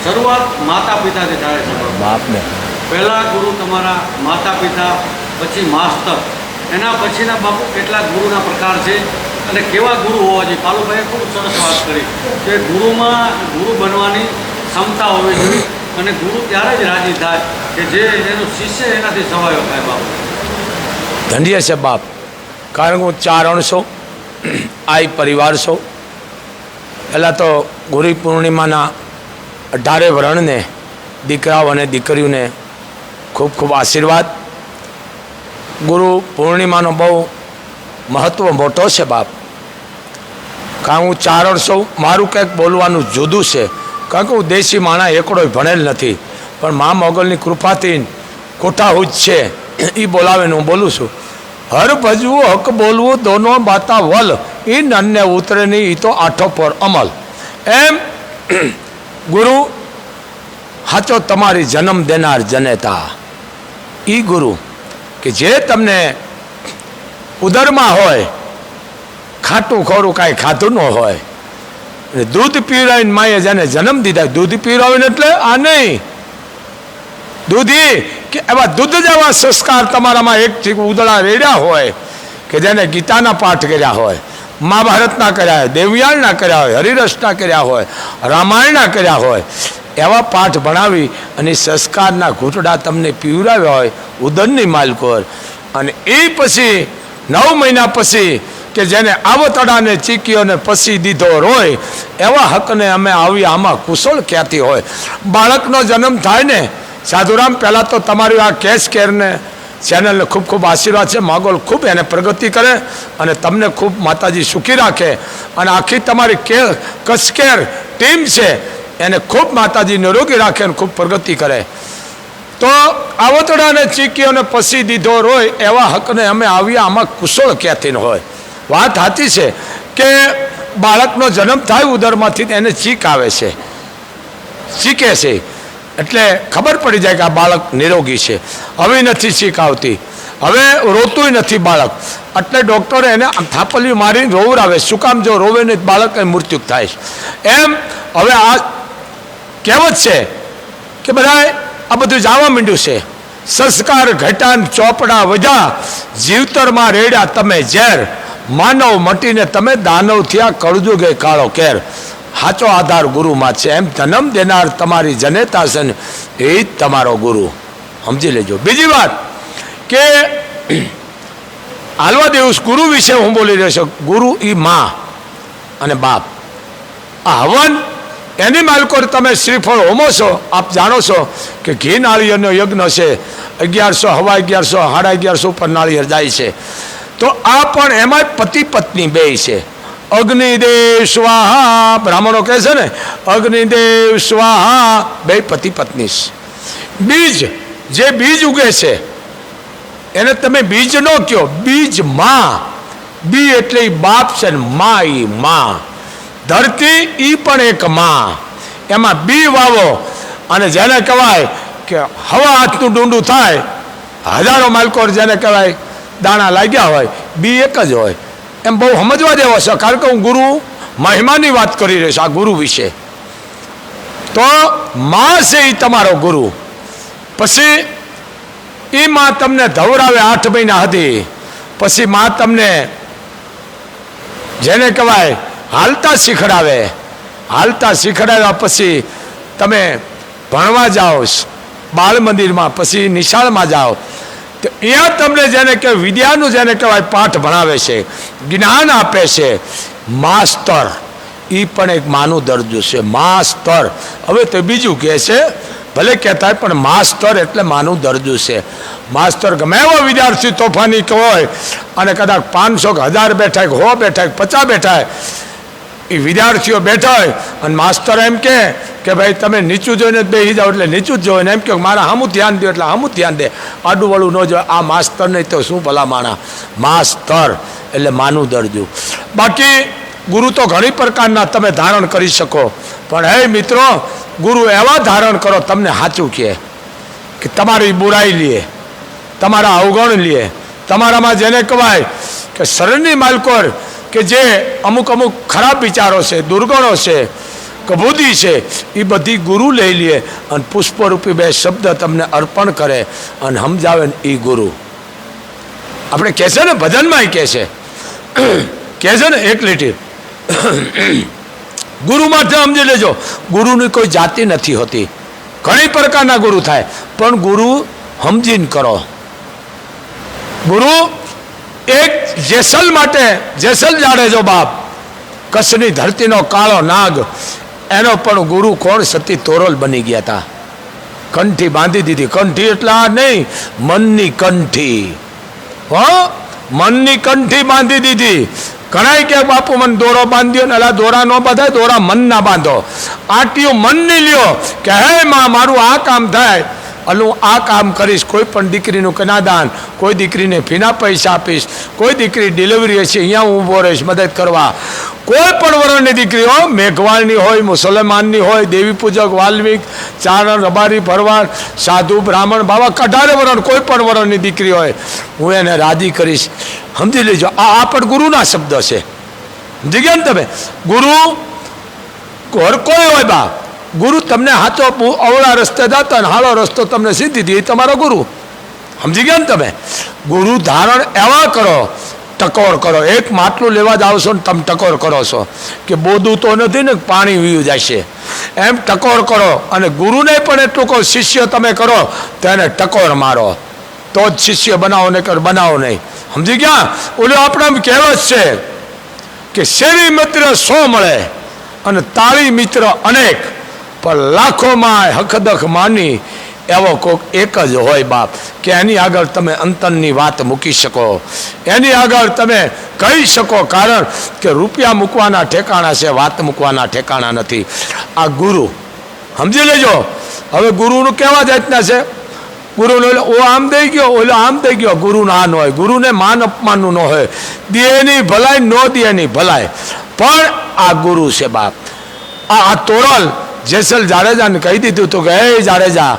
શરૂઆત માતા પિતાથી થાય છે બાપને. પહેલાં ગુરુ તમારા માતા પિતા, પછી માસ્તર, એના પછીના બાપુ કેટલાક ગુરુના પ્રકાર છે અને કેવા ગુરુ હોવા જોઈએ. પાલુભાઈએ ખૂબ સરસ વાત કરી કે ગુરુમાં ગુરુ બનવાની ક્ષમતા હોવી જોઈએ અને ગુરુ ત્યારે જ રાજી થાય કે જે એનો શિષ્ય એનાથી સવાયો થાય. બાપુ ધન્ય છે બાપ, કારણ હું ચારણ છું, આઈ પરિવાર છું. પહેલાં તો ગુરુ પૂર્ણિમાના 18 વ્રણને, દીકરાઓ અને દીકરીઓને ખૂબ ખૂબ આશીર્વાદ. ગુરુ પૂર્ણિમાનો બહુ મહત્ત્વ મોટો છે બાપ. કારણ હું ચારણ છું, મારું કંઈક બોલવાનું જુદું છે. કારણ કે હું દેશી માણા એકડોય ભણેલ નથી, પણ મા મોગલની કૃપાથી કોઠાહૂજ છે એ બોલાવીને હું બોલું છું. હર ભજવું હક બોલવું દોનો બાતા વલ, એ નન્ને ઉતરે નહીં, એ તો આઠો પર અમલ. એમ ગુરુ સાચો તમારી જન્મ દેનાર જનેતા, એ ગુરુ કે જે તમને ઉદરમાં હોય, ખાટું ખોરું કાંઈ ખાધું ન હોય, દૂધ પીવડાવીને માએ જેને જન્મ દીધા, દૂધ પીવડાવીને એટલે આ નહીં, દૂધી કે એવા દૂધ જેવા સંસ્કાર તમારામાં એકથી ઉદળા રેડ્યા હોય કે જેને ગીતાના પાઠ કર્યા હોય, મહાભારતના કર્યા હોય, દેવયાળના કર્યા હોય, હરિરસના કર્યા હોય, રામાયણના કર્યા હોય, એવા પાઠ ભણાવી અને સંસ્કારના ઘૂંટડા તમને પીવડાવ્યા હોય ઉદરની માલકોર. અને એ પછી 9 મહિના પછી કે જેને આવતડાને ચીકીઓને પસી દીધો રોય, એવા હકને અમે આવી આમાં કુશળ ખ્યાતિ હોય. બાળકનો જન્મ થાય ને સાધુરામ, પહેલાં તો તમારી આ કેશ કેરને ચેનલને ખૂબ ખૂબ આશીર્વાદ છે. માગોલ ખૂબ એને પ્રગતિ કરે અને તમને ખૂબ માતાજી સુખી રાખે અને આખી તમારી કચ્છ કેર ટીમ છે એને ખૂબ માતાજી નિરોગી રાખે અને ખૂબ પ્રગતિ કરે. તો આવતડાને ચીકીઓને પસી દીધો રોય, એવા હકને અમે આવ્યા આમાં કુશળ ખ્યાતિ હોય. વાત સાચી છે કે બાળકનો જન્મ થાય ઉદરમાંથી એને ચીક આવે છે, ચીકે છે એટલે ખબર પડી જાય કે આ બાળક નિરોગી છે. હવે નથી ચીક આવતી, હવે રોતું નથી બાળક, એટલે ડૉક્ટરે એને થાપલિયું મારીને રોવરાવે. શું કામ? જો રોવે ને બાળક મૃત્યુ થાય. એમ હવે આ કહેવત છે કે બધા આ બધું જવા માંડ્યું છે. સંસ્કાર ઘટાન ચોપડા વધ્યા, જીવતરમાં રેડ્યા તમે ઝેર, માનવ મટીને તમે દાનવ થયા, કળજુગે કાળો કેર. સાચો આધાર ગુરુમાં છે. એમ જન્મ દેનાર તમારી જનેતા છે ને એ જ તમારો ગુરુ, સમજી લેજો. બીજી વાત કે હાલવા દેવું ગુરુ વિશે હું બોલી રહ્યો છું. ગુરુ એ માં અને બાપ. આ હવન એની માલકોર તમે શ્રીફળ હોમો છો. આપ જાણો છો કે ઘી નાળિયેરનો યજ્ઞ છે. 1100 હવા 1100 સાડા 1100 ઉપર નાળિયેર જાય છે. તો આ પણ એમાંય પતિ પત્ની બે છે. અગ્નિદેવ સ્વાહા, બ્રાહ્મણો કહે છે ને, અગ્નિદેવ સ્વાહા, બે પતિ પત્ની છે. બીજ, જે બીજ ઉગે છે એને તમે બીજ ન કહો, બીજ માં. બી એટલે ઈ બાપ છે ને માં ઈ માં. ધરતી ઈ પણ એક માં. એમાં બી વાવો અને જેને કહેવાય કે હવા હાથનું ડુંડું થાય, હજારો માલકોર જેને કહેવાય દાણા લાગ્યા હોય, બી એક જ હોય. એમ બહુ સમજવા જેવો છે, કારણ કે હું ગુરુ મહિમાની વાત કરી રહ્યો છું આ ગુરુ વિશે. તો માં છે એ તમારો ગુરુ. પછી એ માં તમને ધવરાવે 8 મહિના હતી. પછી માં તમને જેને કહેવાય હાલતા શીખડાવે. હાલતા શીખડાવ્યા પછી તમે ભણવા જાઓ બાળ મંદિરમાં, પછી નિશાળમાં જાઓ તો અહીંયા તમને જેને કે વિદ્યાનું જેને કહેવાય પાઠ ભણાવે છે, જ્ઞાન આપે છે. માસ્તર એ પણ એક માનું દરજ્જું છે. માસ્તર હવે તો બીજું કહે છે, ભલે કહેતા હોય પણ માસ્તર એટલે માનું દરજ્જું છે. માસ્તર ગમે એવો વિદ્યાર્થી તોફાની હોય અને કદાચ 500 કે 1000 બેઠા, 100 બેઠા, 50 બેઠા, એ વિદ્યાર્થીઓ બેઠા હોય અને માસ્તર એમ કે ભાઈ તમે નીચું જોઈને જ બેસી જાઓ એટલે નીચું જ જોવે ને, એમ કે મારા હામું ધ્યાન દો એટલે હામું ધ્યાન દે, આડું વળું ન જોવે. આ માસ્તર નહીં તો શું ભલા માણા. માસ્તર એટલે માનું દરજ્જું. બાકી ગુરુ તો ઘણી પ્રકારના તમે ધારણ કરી શકો, પણ હે મિત્રો, ગુરુ એવા ધારણ કરો તમને સાચું કહે કે તમારી બુરાઈ લે, તમારા અવગણ લે, તમારામાં જેને કહેવાય કે શરણની માલકોર કે જે અમુક અમુક ખરાબ વિચારો છે, દુર્ગણો છે, કબૂદી છે, એ બધી ગુરુ લઈ લે અને પુષ્પરૂપી 2 શબ્દ તમને અર્પણ કરે અને સમજાવે ને એ ગુરુ. આપણે કહે છે ને ભજનમાં કહે છે ને 1 લીટી ગુરુ માટે સમજી લેજો, ગુરુની કોઈ જાતિ નથી હોતી. ઘણી પ્રકારના ગુરુ થાય, પણ ગુરુ સમજીને કરો. ગુરુ એક જેસલ માટે, જેસલ જાડેજો બાપ, કચ્છની ધરતીનો કાળો નાગ, એનો પણ ગુરુ કોણ? સતી તોરલ બની ગયા હતા. કંઠી બાંધી દીધી. કંઠી એટલે આ નહીં, મનની કંઠી. મનની કંઠી બાંધી દીધી. ઘણા કે બાપુ મને દોરો બાંધ્યો ને, અલા દોરા ન બાંધાય, દોરા મન ના બાંધો. આટીયું મન ની લ્યો કે હે માં મારું આ કામ થાય, હું આ કામ કરીશ. કોઈ પણ દીકરીનું કન્યાદાન, કોઈ દીકરીને ફીના પૈસા આપીશ, કોઈ દીકરી ડિલિવરી હશે અહીંયા હું ઊભો રહીશ મદદ કરવા. કોઈ પણ વર્ણની દીકરી હોય, મેઘવાળની હોય, મુસલમાનની હોય, દેવી પૂજક, વાલ્મિક, ચારણ, રબારી, ભરવાડ, સાધુ, બ્રાહ્મણ, બાબા, 18 વર્ણ, કોઈ પણ વર્ણની દીકરી હોય, હું એને રાજી કરીશ. સમજી લેજો, આ પણ ગુરુના શબ્દ છે. સમજી ગયા ને તમે? ગુરુ ઘર કોઈ હોય બાપ, ગુરુ તમને હાથો અવળા રસ્તે જતા ને હાળો રસ્તો તમને સીધી દે, એ તમારો ગુરુ. સમજી ગયા ને તમે? ગુરુ ધારણ એવા કરો, ટકોર કરો. એક માટલું લેવા જ આવશો ને તમે ટકોર કરો છો કે બોધું તો નથી ને પાણી વીયું જશે, એમ ટકોર કરો. અને ગુરુને પણ એટલું કહો, શિષ્ય તમે કરો તો એને ટકોર મારો, તો જ શિષ્ય બનાવો, ને કર બનાવો નહીં. સમજી ગયા? ઓલું આપણે કહેવત છે કે શેરી મિત્ર 100 મળે અને તાળી મિત્ર અનેક, પણ લાખોમાં હકદખ માની એવો કોક એક જ હોય બાપ, કે એની આગળ તમે અંતરની વાત મૂકી શકો, એની આગળ તમે કહી શકો. કારણ કે રૂપિયા મૂકવાના ઠેકાણા છે, વાત મૂકવાના ઠેકાણા નથી. આ ગુરુ સમજી લેજો. હવે ગુરુનું કેવા જાતના છે? ગુરુને ઓ આમ દઈ ગયો, ઓલો આમ દઈ ગયો. ગુરુ ના ન હોય, ગુરુને માન અપમાનનું ન હોય, દેહની ભલાઈ ન દેહની ભલાઈ. પણ આ ગુરુ છે બાપ. આ તોરલ જેસલ જાડેજાને કહી દીધું હતું કે હે જાડેજા,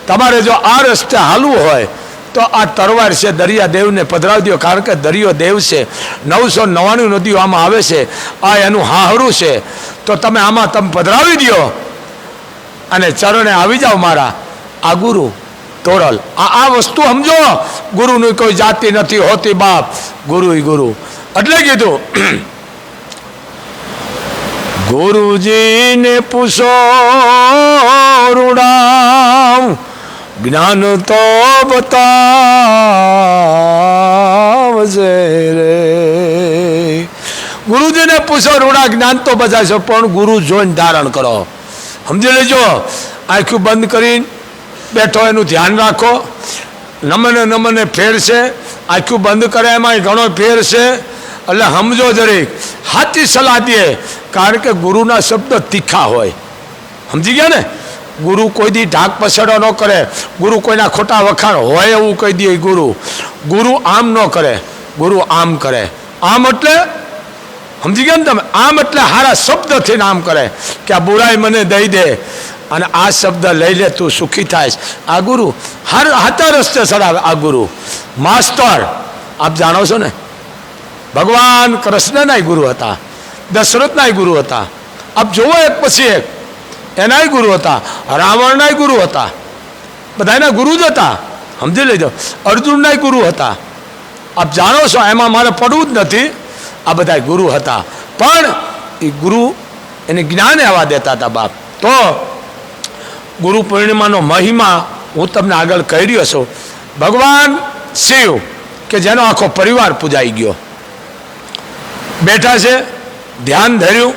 તમારે જો આ રસ્તે હાલવું હોય તો આ તરવાર છે, દરિયા દેવને પધરાવી દો. કારણ કે દરિયો દેવ છે, 999 નદીઓ આમાં આવે છે, આ એનું હાહરું છે. તો તમે આમાં તમે પધરાવી દો અને ચરણે આવી જાઓ મારા. આ ગુરુ તોરલ. આ વસ્તુ સમજો, ગુરુની કોઈ જાતિ નથી હોતી બાપ. ગુરુ ગુરુ એટલે કીધું, ગુરુજીને પૂછો રૂડામ, જ્ઞાન તો બતાવજે રે. ગુરુજીને પૂછો રૂડા, જ્ઞાન તો બતાવશો, પણ ગુરુ જોઈને ધારણ કરો. સમજી લેજો. આંખું બંધ કરીને બેઠો એનું ધ્યાન રાખો. નમને નમને ફેરશે, આખું બંધ કરે એમાં ઘણો ફેર છે. એટલે સમજો જરીક, સાચી સલાહ દે. કારણ કે ગુરુના શબ્દ તીખા હોય. સમજી ગયા ને? ગુરુ કોઈ દી ઢાક પછાડો ન કરે. ગુરુ કોઈના ખોટા વખાણ હોય એવું કહી દે. ગુરુ આમ ન કરે, ગુરુ આમ કરે. આમ એટલે સમજી ગયા ને તમે? આમ એટલે સારા શબ્દથી આમ કરે કે આ બુરાઈ મને દઈ દે અને આ શબ્દ લઈ લે, તું સુખી થાય. આ ગુરુ હાથા રસ્તે ચડાવે. આ ગુરુ માસ્ટર. આપ જાણો છો ને, ભગવાન કૃષ્ણના ગુરુ હતા, દશરથના ગુરુ હતા. આપ જોવો એક પછી એક. એનાય ગુરુ હતા, રાવણનાય ગુરુ હતા, બધાના ગુરુ જ હતા. સમજી લેજો. અર્જુનનાય ગુરુ હતા. આપ જાણો છો, એમાં મારે પડવું જ નથી. આ બધા ગુરુ હતા. પણ એ ગુરુ એને જ્ઞાન આવવા દેતા હતા બાપ. તો ગુરુ પૂર્ણિમાનો મહિમા હું તમને આગળ કહી રહ્યો છું. ભગવાન શિવ કે જેનો આખો પરિવાર પૂજાઈ ગયો, બેઠા છે, ધ્યાન ધર્યું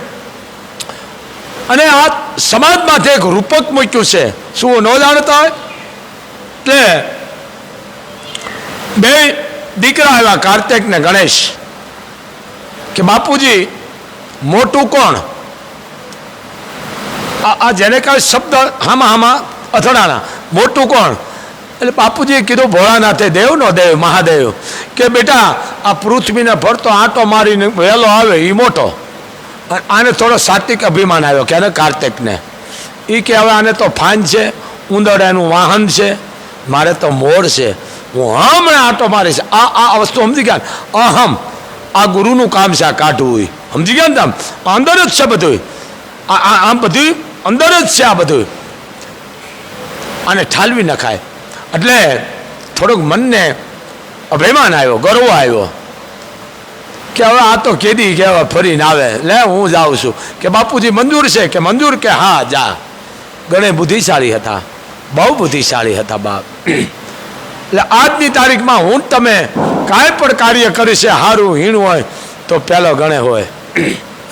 અને આ સમાજમાંથી એક રૂપક મૂક્યું છે. શું ન જાણતા હોય? એટલે બે દીકરા આવ્યા, કાર્તિક ને ગણેશ, કે બાપુજી મોટું કોણ? આ જેને કહે શબ્દ હામાં અથડાણા, મોટું કોણ? એટલે બાપુજીએ કીધું ભોળાનાથે, દેવ નો દેવ મહાદેવ, કે બેટા આ પૃથ્વીને ફરતો આંટો મારીને વહેલો આવે એ મોટો. આને થોડો સાત્વિક અભિમાન આવ્યો કે આને કાર્તિકને. એ કે હવે આને તો ફાન છે, ઉંદર એનું વાહન છે, મારે તો મોર છે, હું હમણાં આંટો મારીશ. આ વસ્તુ સમજી ગયા? અહમ. આ ગુરુનું કામ છે આ કાઢવું હોય. સમજી ગયા ને તમે? અંદર જ છે બધું. આમ બધું અંદર જ છે. આ બધું આને ઠાલવી નખાય. એટલે થોડુંક મનને અભિમાન આવ્યો, ગર્વ આવ્યો કે હવે આ તો કેદી કહેવા ફરીને આવે, લે હું જાઉં છું. કે બાપુજી મંજૂર છે? કે મંજૂર. કે હા જા. ઘણે બુદ્ધિશાળી હતા, બહુ બુદ્ધિશાળી હતા બાપ. એટલે આજની તારીખમાં હું તમે કાંઈ પણ કાર્ય કરી છે સારું હીણું હોય તો પહેલો ગણે હોય.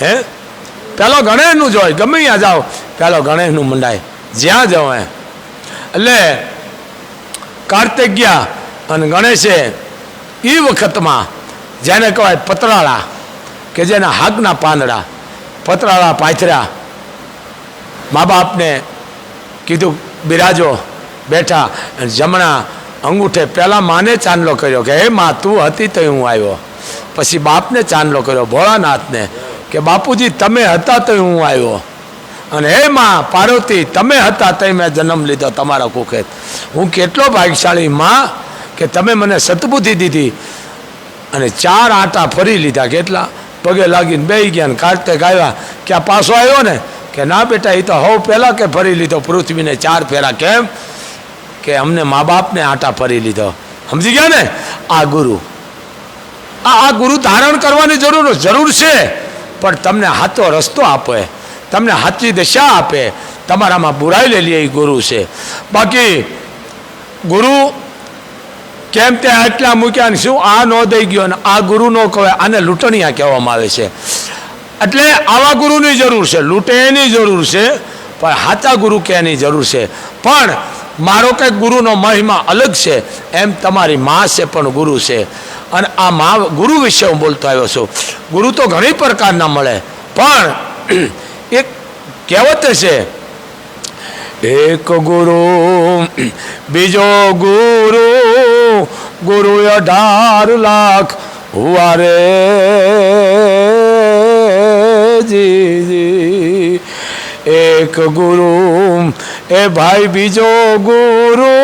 હે, પહેલો ગણેશનું જ હોય. ગમે ત્યાં જાઓ પહેલો ગણેશનું મંડાય, જ્યાં જાઓ એ. એટલે કાર્તિક ગયા અને ગણેશે એ વખતમાં જેને કહેવાય પતરાળા, કે જેના હાગના પાંદડા, પતરાળા પાથર્યા. મા બાપને કીધું બિરાજો, બેઠા. અને જમણા અંગૂઠે પહેલાં માને ચાંદલો કર્યો કે હે મા તું હતી તો હું આવ્યો. પછી બાપને ચાંદલો કર્યો, ભોળાનાથને, કે બાપુજી તમે હતા તો હું આવ્યો. અને હે મા પાર્વતી તમે હતા તો મેં જન્મ લીધો તમારા કુખે. હું કેટલો ભાગ્યશાળી મા કે તમે મને સદબુદ્ધિ દીધી. અને 4 આંટા ફરી લીધા. કેટલા? પગે લાગીને બેસી ગયા. ને કાર્તિક આવ્યા કે આ પાછો આવ્યો ને? કે ના બેટા એ તો હવ પહેલાં કે ફરી લીધો પૃથ્વીને 4 ફેરા. કેમ? કે અમને મા બાપને આંટા ફરી લીધો. સમજી ગયા ને? આ ગુરુ, આ ગુરુ ધારણ કરવાની જરૂર છે. પણ તમને સાચો રસ્તો આપે, તમને સાચી દિશા આપે, તમારામાં બુરાઈ લઈ લે એ ગુરુ છે. બાકી ગુરુ કેમ તે આટલા મૂક્યા ને શું આ ન દઈ ગયો ને આ ગુરુ નો કહેવાય, આને લૂંટણિયા કહેવામાં આવે છે. એટલે આવા ગુરુની જરૂર છે, લૂંટે એની જરૂર છે, પણ સાચા ગુરુ કે એની જરૂર છે. પણ મારો કંઈક ગુરુનો મહિમા અલગ છે, એમ તમારી મા છે પણ ગુરુ છે. અને આ મા ગુરુ વિશે હું બોલતો આવ્યો છું. ગુરુ તો ઘણી પ્રકારના મળે, પણ એક કહેવત છે, એક ગુરુ બીજો ગુરુ, ગુરુ 18 લાખ હુआ રે જી. એક ગુરુ એ ભાઈ બીજો ગુરુ,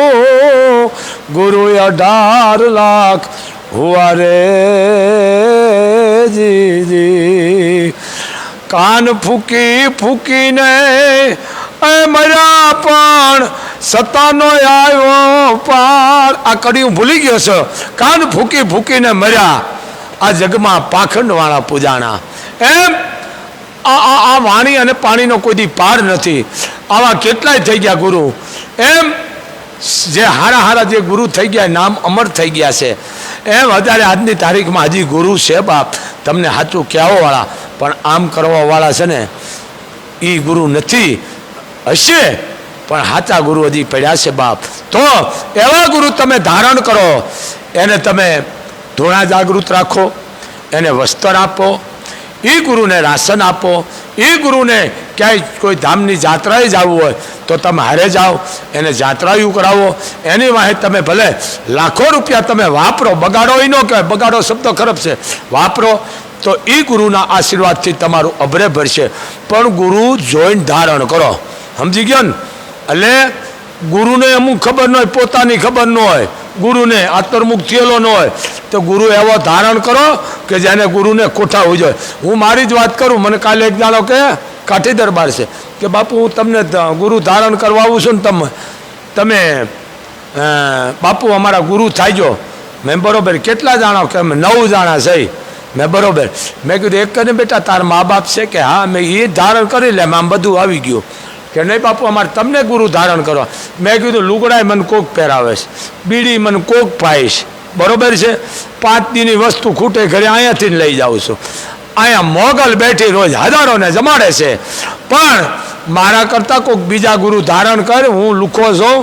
ગુરુ 18 લાખ હુआ રે જી. કાન ફૂકી ફૂકીને મર્યા પણ સતાનો આવ્યો પાર. આ કડી હું ભૂલી ગયો છું. કાન ફૂકી ફૂકીને મર્યા, આ જગમાં પાખંડવાળા પૂજાણા. એમ આ વાણી અને પાણીનો કોઈ દી પાર નથી. આવા કેટલાય થઈ ગયા ગુરુ. એમ જે હારા જે ગુરુ થઈ ગયા, નામ અમર થઈ ગયા છે. એમ અત્યારે આજની તારીખમાં હજી ગુરુ છે બાપ, તમને સાચું કહેવાવાળા, પણ આમ કરવાવાળા છે ને એ ગુરુ નથી. હશે પણ સાચા ગુરુ હજી પડ્યા છે બાપ. તો એવા ગુરુ તમે ધારણ કરો, એને તમે ધૂણા જાગૃત રાખો, એને વસ્ત્ર આપો, એ ગુરુને રાશન આપો, એ ગુરુને ક્યાંય કોઈ ધામની જાત્રાએ જવું હોય તો તમે હારે જાઓ, એને જાત્રાયું કરાવો, એની વાહે તમે ભલે લાખો રૂપિયા તમે વાપરો, બગાડો એ ન કહેવાય, બગાડો શબ્દ ખરાબ છે, વાપરો તો એ ગુરુના આશીર્વાદથી તમારું અભરે ભરશે. પણ ગુરુ જોઈને ધારણ કરો, સમજી ગયો ને? એટલે ગુરુને અમુક ખબર ન હોય, પોતાની ખબર ન હોય, ગુરુને આત્મમુખ થયેલો ન હોય તો ગુરુ એવો ધારણ કરો કે જેને ગુરુને કોઠાવું જોઈએ. હું મારી જ વાત કરું, મને કાલે એક દાડો કે કાઠી દરબાર છે કે બાપુ હું તમને ગુરુ ધારણ કરવા આવું છું ને તમે બાપુ અમારા ગુરુ થાયજો. મેં બરોબર, કેટલા જાણો? કે અમે 9 જાણા છે. મેં બરોબર, મેં કીધું એક કરીને બેટા તાર મા બાપ છે? કે હા. મેં એ ધારણ કરી લે, આમ બધું આવી ગયું. કે નહીં બાપુ અમારે તમને ગુરુ ધારણ કરવા. મેં કીધું લુગડાય મને કોક પહેરાવે છે, બીડી મને કોક પાઈશ, બરોબર છે, 5 દીની વસ્તુ ખૂટે ઘરે અહીંયાથી જ લઈ જાઉં છું. અહીંયા મોગલ બેઠી રોજ હજારોને જમાડે છે, પણ મારા કરતાં કોઈક બીજા ગુરુ ધારણ કરે. હું લુખો છું,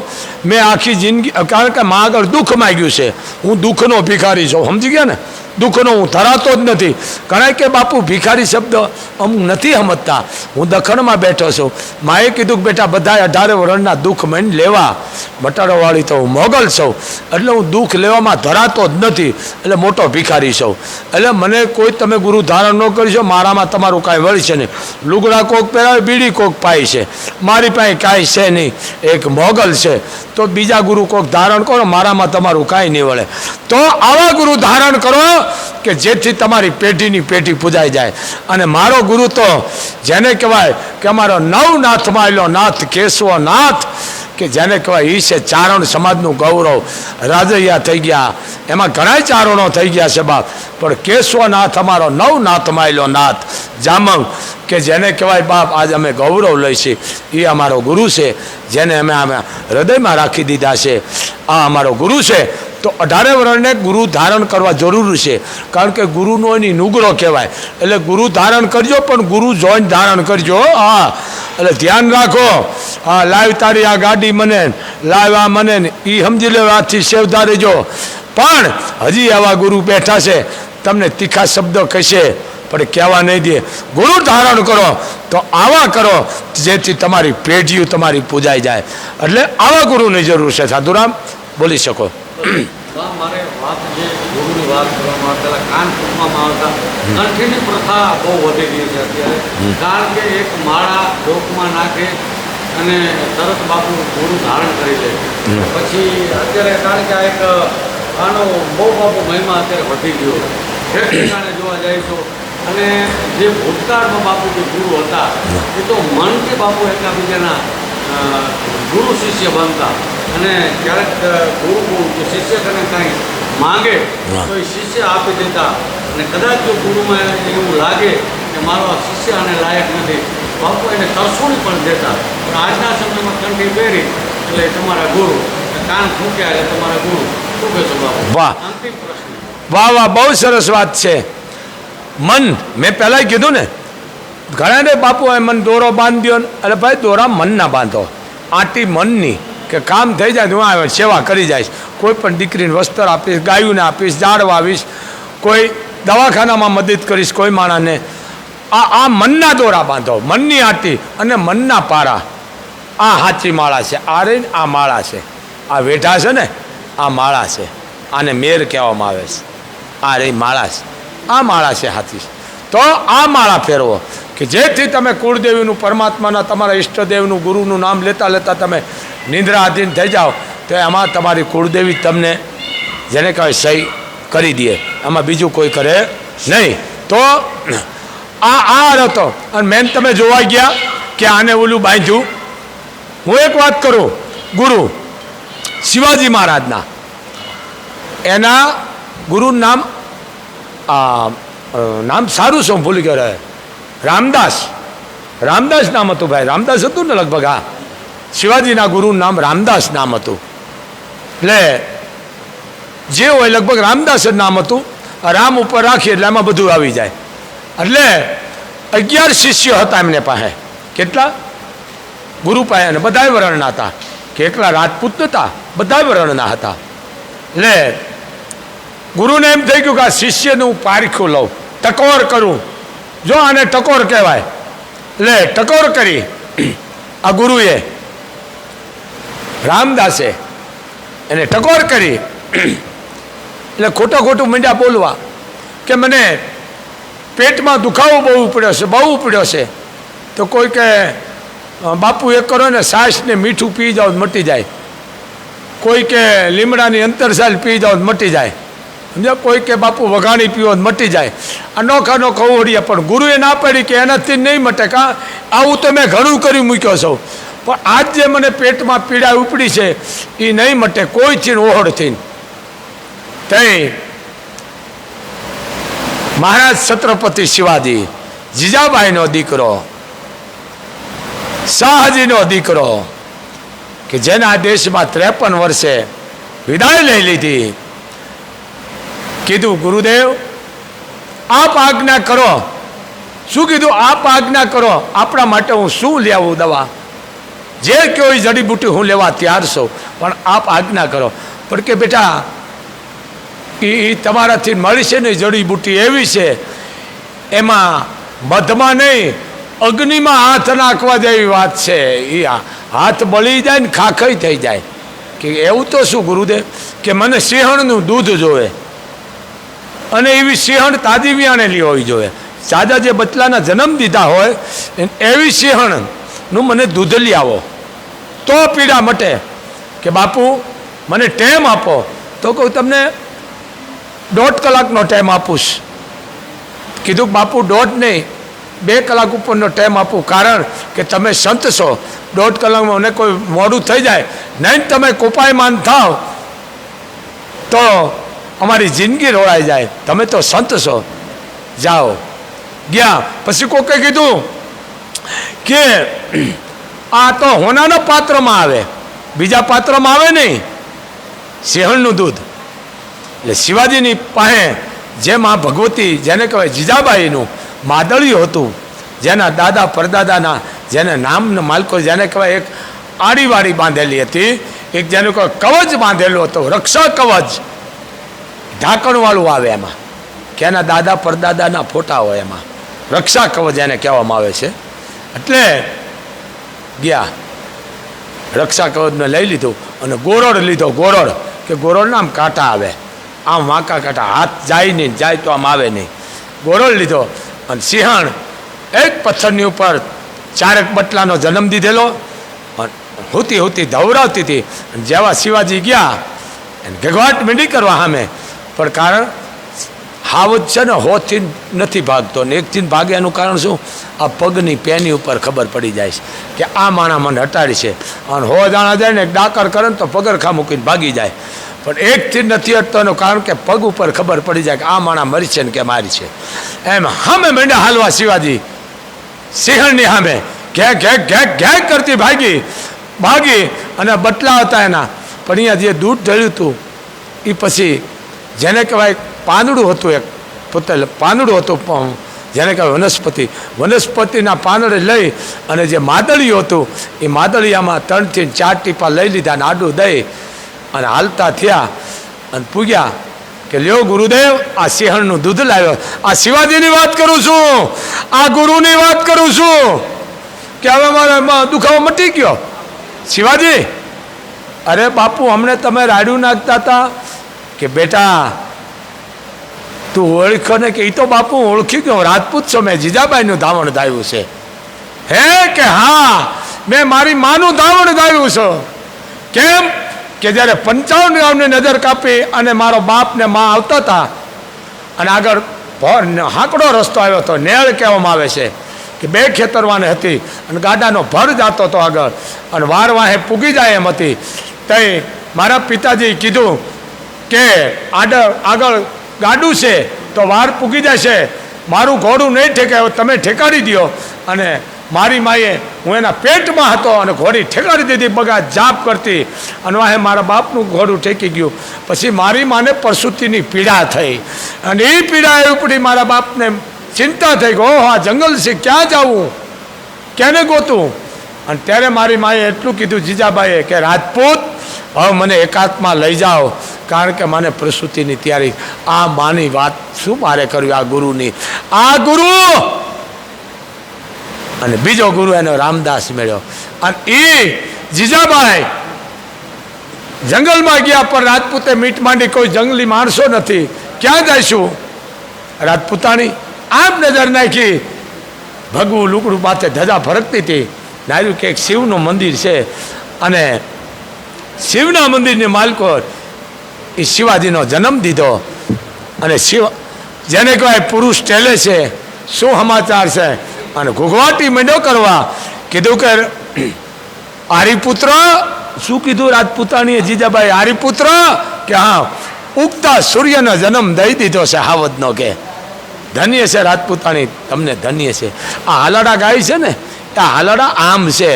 મેં આખી જિંદગી, કારણ કે મા આગળ દુઃખ માગ્યું છે, હું દુઃખનો ભિખારી છું, સમજી ગયા ને? દુઃખનો હું ધરાતો જ નથી. કારણ કે બાપુ ભિખારી શબ્દ અમુક નથી સમજતા. હું દખણમાં બેઠો છું, માએ કીધું કે બેટા બધા 18 વર્ષના દુઃખ મને લેવા, બટાડોવાળી તો હું મોગલ છું, એટલે હું દુઃખ લેવામાં ધરાતો જ નથી, એટલે મોટો ભિખારી છું. એટલે મને કોઈ તમે ગુરુ ધારણ ન કરશો, મારામાં તમારું કાંઈ વળી છે નહીં. લુગડા કોક પહેરાવે, બીડી કોક પાય છે, મારી પાસે કાંઈ છે નહીં, એક મોગલ છે. તો બીજા ગુરુ કોક ધારણ કરો, મારામાં તમારું કાંઈ નહીં વળે. તો આવા ગુરુ ધારણ કરો કે જેથી તમારી પેઢીની પેઢી પૂજાઈ જાય. અને મારો ગુરુ તો જેને કહેવાય કે અમારો નવનાથમાં આવેલો નાથ, કેશવો નાથ, કે જેને કહેવાય એ છે ચારણ સમાજનું ગૌરવ. રાજૈયા થઈ ગયા, એમાં ઘણા ચારણો થઈ ગયા છે બાપ, પણ કેશવનાથ અમારો નવનાથમાં આવેલો નાથ જામંગ, કે જેને કહેવાય બાપ આજ અમે ગૌરવ લઈશી. એ અમારો ગુરુ છે, જેને અમે હૃદયમાં રાખી દીધા છે. આ અમારો ગુરુ છે. તો 18 વર્ષને ગુરુ ધારણ કરવા જરૂરી છે, કારણ કે ગુરુનો એની નુગરો કહેવાય. એટલે ગુરુ ધારણ કરજો, પણ ગુરુ જોઈને ધારણ કરજો. હા, એટલે ધ્યાન રાખો. હા, લાવ તારી આ ગાડી મને, લાવ આ મને, એ સમજી લે, આજથી સેવતા રહેજો. પણ હજી આવા ગુરુ બેઠા છે, તમને તીખા શબ્દો કહેશે પણ કહેવા નહીં દે. ગુરુ ધારણ કરો તો આવા કરો જેથી તમારી પેઢીઓ તમારી પૂજાઈ જાય. એટલે આવા ગુરુની જરૂર છે. સાધુરામ બોલી શકો. મારે વાત જે ગુરુની વાત કરવામાં પેલા કાન ફૂંકવામાં આવતા, કંઠીની પ્રથા બહુ વધી ગઈ છે અત્યારે. કારણ કે એક માળા ડોકમાં નાખે અને તરત બાપુ ગુરુ ધારણ કરી લે. પછી અત્યારે કારણ કે આ એક આનો બહુ બાપુ મહિમા અત્યારે વધી ગયો છે, ઠેકાણે જોવા જાય તો. અને જે ભૂતકાળમાં બાપુ જે ગુરુ હતા એ તો મનથી બાપુ એકબીજાના ગુરુ શિષ્ય બનતા. અને ક્યારેક ગુરુ શિષ્ય કરીને કાંઈ માંગે તો એ શિષ્ય આપી દેતા. અને કદાચ જો ગુરુમાં એવું લાગે કે મારો આ શિષ્ય આને લાયક નથી, બાપુ એને તરસોડી પણ દેતા. પણ આજના સમયમાં કંઠી પહેરી એટલે તમારા ગુરુ, કાન ફૂંક્યા એટલે તમારા ગુરુ. શું કહેશો બાપુ? વાહ, અંતિમ પ્રશ્ન. વાહ વાહ, બહુ સરસ વાત છે. મન, મેં પહેલાં કીધું ને, ઘણાને બાપુ મન દોરો બાંધ્યો, એટલે ભાઈ દોરા મનના બાંધો, આંટી મનની, કે કામ થઈ જાય હું આવે સેવા કરી જઈશ. કોઈ પણ દીકરીને વસ્ત્ર આપીશ, ગાયોને આપીશ, ઝાડ વાવીશ, કોઈ દવાખાનામાં મદદ કરીશ, કોઈ માણસને. આ મનના દોરા બાંધો, મનની આંટી અને મનના પારા. આ સાચી માળા છે. આ રહી આ માળા છે, આ વેઢા છે ને આ માળા છે, આને મેર કહેવામાં આવે છે. આ રહી માળા છે, આ માળા છે હાથી. તો આ માળા ફેરવો કે જેથી તમે કુળદેવીનું, પરમાત્માના, તમારા ઈષ્ટદેવનું, ગુરુનું નામ લેતા લેતા તમે નિંદ્રાધીન થઈ જાઓ, તો એમાં તમારી કુળદેવી તમને જેને કહેવાય સહી કરી દે, એમાં બીજું કોઈ કરે નહીં. તો આ હતો. અને મેન તમે જોવા ગયા કે આને ઓલું બાંધ્યું. હું એક વાત કરું, ગુરુ શિવાજી મહારાજના, એના ગુરુનું નામ સારું છે, હું ભૂલી ગયો રહે, રામદાસ. રામદાસ નામ હતું ભાઈ, રામદાસ હતું ને લગભગ. હા, શિવાજીના ગુરુનું નામ રામદાસ નામ હતું. એટલે જે હોય લગભગ રામદાસ જ નામ હતું. રામ ઉપર રાખીએ એટલે એમાં બધું આવી જાય. એટલે 11 શિષ્યો હતા એમને પાસે. કેટલા? ગુરુ પાસે. અને બધાય વર્ણના હતા, કે એકલા રાજપૂત હતા, બધા વર્ણના હતા. એટલે ગુરુને એમ થઈ ગયું કે આ શિષ્યનું હું પારખું લઉં, ટકોર કરું. જો આને ટકોર કહેવાય. લે ટકોર કરી આ ગુરુએ, રામદાસે એને ટકોર કરી. એટલે ખોટું મીંડા બોલવા કે મને પેટમાં દુખાવો બહુ પડ્યો છે. તો કોઈ કે બાપુ એક કરો ને, છાશને મીઠું પી જાઓ મટી જાય. કોઈ કે લીમડાની અંતરસાલ પી જાઓ મટી જાય. સમજો, કોઈ કે બાપુ વઘાણી પીવો મટી જાય. અનોખા ખવડિયા. પણ ગુરુએ ના પાડી કે એનાથી નહીં મટે. કાં આવું તો મેં ઘણું કરી મૂક્યો છું, પણ આજ જે મને પેટમાં પીડા ઉપડી છે એ નહીં મટે કોઈથી ઓહળથી. તઈ મહારાજ છત્રપતિ શિવાજી, જીજાબાઈનો દીકરો, શાહજીનો દીકરો, કે જેના દેશમાં 53 વર્ષે વિદાય લઈ લીધી, કીધું ગુરુદેવ આપ આજ્ઞા કરો. શું કીધું? આપ આજ્ઞા કરો. આપણા માટે હું શું લેવું દવા? જે કોઈ જડીબુટી હું લેવા તૈયાર છું, પણ આપ આજ્ઞા કરો. પણ કે બેટા એ તમારાથી મળશે ને જડીબુટી એવી છે, એમાં મધમાં નહીં અગ્નિમાં હાથ નાખવા જેવી વાત છે. એ હાથ બળી જાય ને ખાખઈ થઈ જાય. કે એવું તો શું ગુરુદેવ? કે મને સિંહણનું દૂધ જોવે, અને એવી સિંહણ તાજી વિયાણેલી હોવી જોઈએ. સાજા જે બચલાના જન્મ દીધા હોય એવી સિંહણનું મને દૂધ લઈ આવો તો પીડા મટે. કે બાપુ મને ટેમ આપો. તો કહું તમને 1.5 કલાકનો ટાઈમ આપું. કીધું બાપુ 1.5 નહીં 2 કલાક ઉપરનો ટાઈમ આપું. કારણ કે તમે સંત છો. 1.5 કલાકમાં મને કોઈ મોડું થઈ જાય નહીં, તમે કોપાયમાન થાવ તો અમારી જિંદગી રોળાઈ જાય. તમે તો સંત છો, જાઓ. ગયા. પછી કોકે કીધું કે આ તો હોનાના પાત્રમાં આવે, બીજા પાત્રમાં આવે નહીં, સિંહણનું દૂધ. એટલે શિવાજીની પાસે જે મા ભગવતી, જેને કહેવાય જીજાબાઈનું માદળિયું હતું, જેના દાદા પરદાદાના જેને નામનો માલકો, જેને કહેવાય એક આડીવાળી બાંધેલી હતી, એક જેને કહેવાય કવચ બાંધેલું હતું, રક્ષા કવચ ઢાંકણવાળું આવે એમાં, કે એના દાદા પરદાદાના ફોટા હોય એમાં, રક્ષા કવચ એને કહેવામાં આવે છે. એટલે ગયા, રક્ષા કવચને લઈ લીધું અને ગોરડ લીધો. ગોરડ કે ગોરડના આમ કાંટા આવે, આમ વાંકા કાંટા, હાથ જાય નહીં, જાય તો આમ આવે નહીં. ગોરડ લીધો અને સિંહણ એક પથ્થરની ઉપર 4 બટલાનો જન્મ દીધેલો, હોતી ધવરાવતી હતી. અને જેવા શિવાજી ગયા ઘઘવાટ મીંડી કરવા સામે, પણ કારણ હાવજ છે ને 100થી નથી ભાગતો ને 1થી ભાગે. એનું કારણ શું? આ પગની પેની ઉપર ખબર પડી જાય છે કે આ માણા મને હટાડી છે. અને 100 જાણા જાય ને ડાકર કરે ને તો પગરખા મૂકીને ભાગી જાય, પણ 1થી નથી હટતો. એનું કારણ કે પગ ઉપર ખબર પડી જાય કે આ માણા મરી છે ને કે મારી છે. એમ સામે મીંડા હાલવા શિવાજી સિંહણની સામે ઘે ઘે ઘે ઘે કરતી ભાગી અને બટલા હતા એના. પણ અહીંયા જે દૂધ ઢળ્યું હતું એ પછી જેને કહેવાય પાંદડું હતું, એક પોતે પાંદડું હતું, જેને કહેવાય વનસ્પતિના પાંદડે લઈ અને જે માદળિયું હતું એ માદળિયામાં 3 થી 4 ટીપા લઈ લીધા અને આડું દઈ અને હાલતા થયા અને પૂગ્યા કે લ્યો ગુરુદેવ આ સિંહણનું દૂધ લાવ્યો. આ શિવાજીની વાત કરું છું, આ ગુરુની વાત કરું છું કે હવે મારા દુખાવો મટી ગયો. શિવાજી, અરે બાપુ અમને તમે રાડ્યું નાખતા હતા કે બેટા તું ઓળખો ને? કે એ તો બાપુ ઓળખી ગયો, રાજપૂત છો, મેં જીજાબાઈનું ધાવણ ધાવ્યું છે. હે? કે હા, મેં મારી માનું ધાવણ ધાવ્યું છે. કેમ? કે જ્યારે 55 ગામની નજર કાપી અને મારો બાપ ને મા આવતા હતા અને આગળ હાંકડો રસ્તો આવ્યો હતો, નેળ કહેવામાં આવે છે, કે 2 ખેતરવાને હતી અને ગાડાનો ભર જતો હતો આગળ અને વાર વાહે પૂગી જાય એમ હતી. તઈ મારા પિતાજી કીધું કે આગળ ગાડું છે તો વાર પૂગી જશે, મારું ઘોડું નહીં ઠેકે, તમે ઠેકાડી દો. અને મારી માએ, હું એના પેટમાં હતો અને ઘોડી ઠેકાડી દીધી, બગા જાપ કરતી અને વાહે મારા બાપનું ઘોડું ઠેકી ગયું. પછી મારી માને પ્રસૂતિની પીડા થઈ અને એ પીડા એ ઉપડી મારા બાપને ચિંતા થઈ ગઈ, ઓહ આ જંગલ છે, ક્યાં જવું, કેને ગોતું? અને ત્યારે મારી માએ એટલું કીધું જીજાબાઈએ કે રાજપૂત હવે મને એકાંતમાં લઈ જાઓ કારણ કે માને પ્રસૂતિની તૈયારી. આ માની વાત શું મારે કરવી? આ ગુરુની, આ ગુરુ અને બીજો ગુરુ એનો રામદાસ મળ્યો. અને એ જીજાબાઈ જંગલમાં ગયા, પણ રાજપૂતે મીટ માંડી, કોઈ જંગલી માણસો નથી, ક્યાં જઈશું? રાજપૂતાણી આમ નજર નાખી, ભગવું લુકડું માથે ધજા ફરકતી હતી, નાર્યું કે એક શિવનું મંદિર છે, અને શિવના મંદિરની માલકો એ શિવાજીનો જન્મ દીધો. અને શિવ જેને કહેવાય પુરુષ ટેલે છે, શું સમાચાર છે? અને ઘૂઘવાટી મંડ્યો કરવા. કીધું કે આર્યપુત્ર, શું કીધું રાજપૂતાણીએ જીજાબાઈ? આર્યપુત્ર કે હા, ઉગતા સૂર્યનો જન્મ દઈ દીધો છે હાવદનો. કે ધન્ય છે રાજપૂતાણી, તમને ધન્ય છે. આ હાલડા ગાય છે ને, આ હાલડા આમ છે.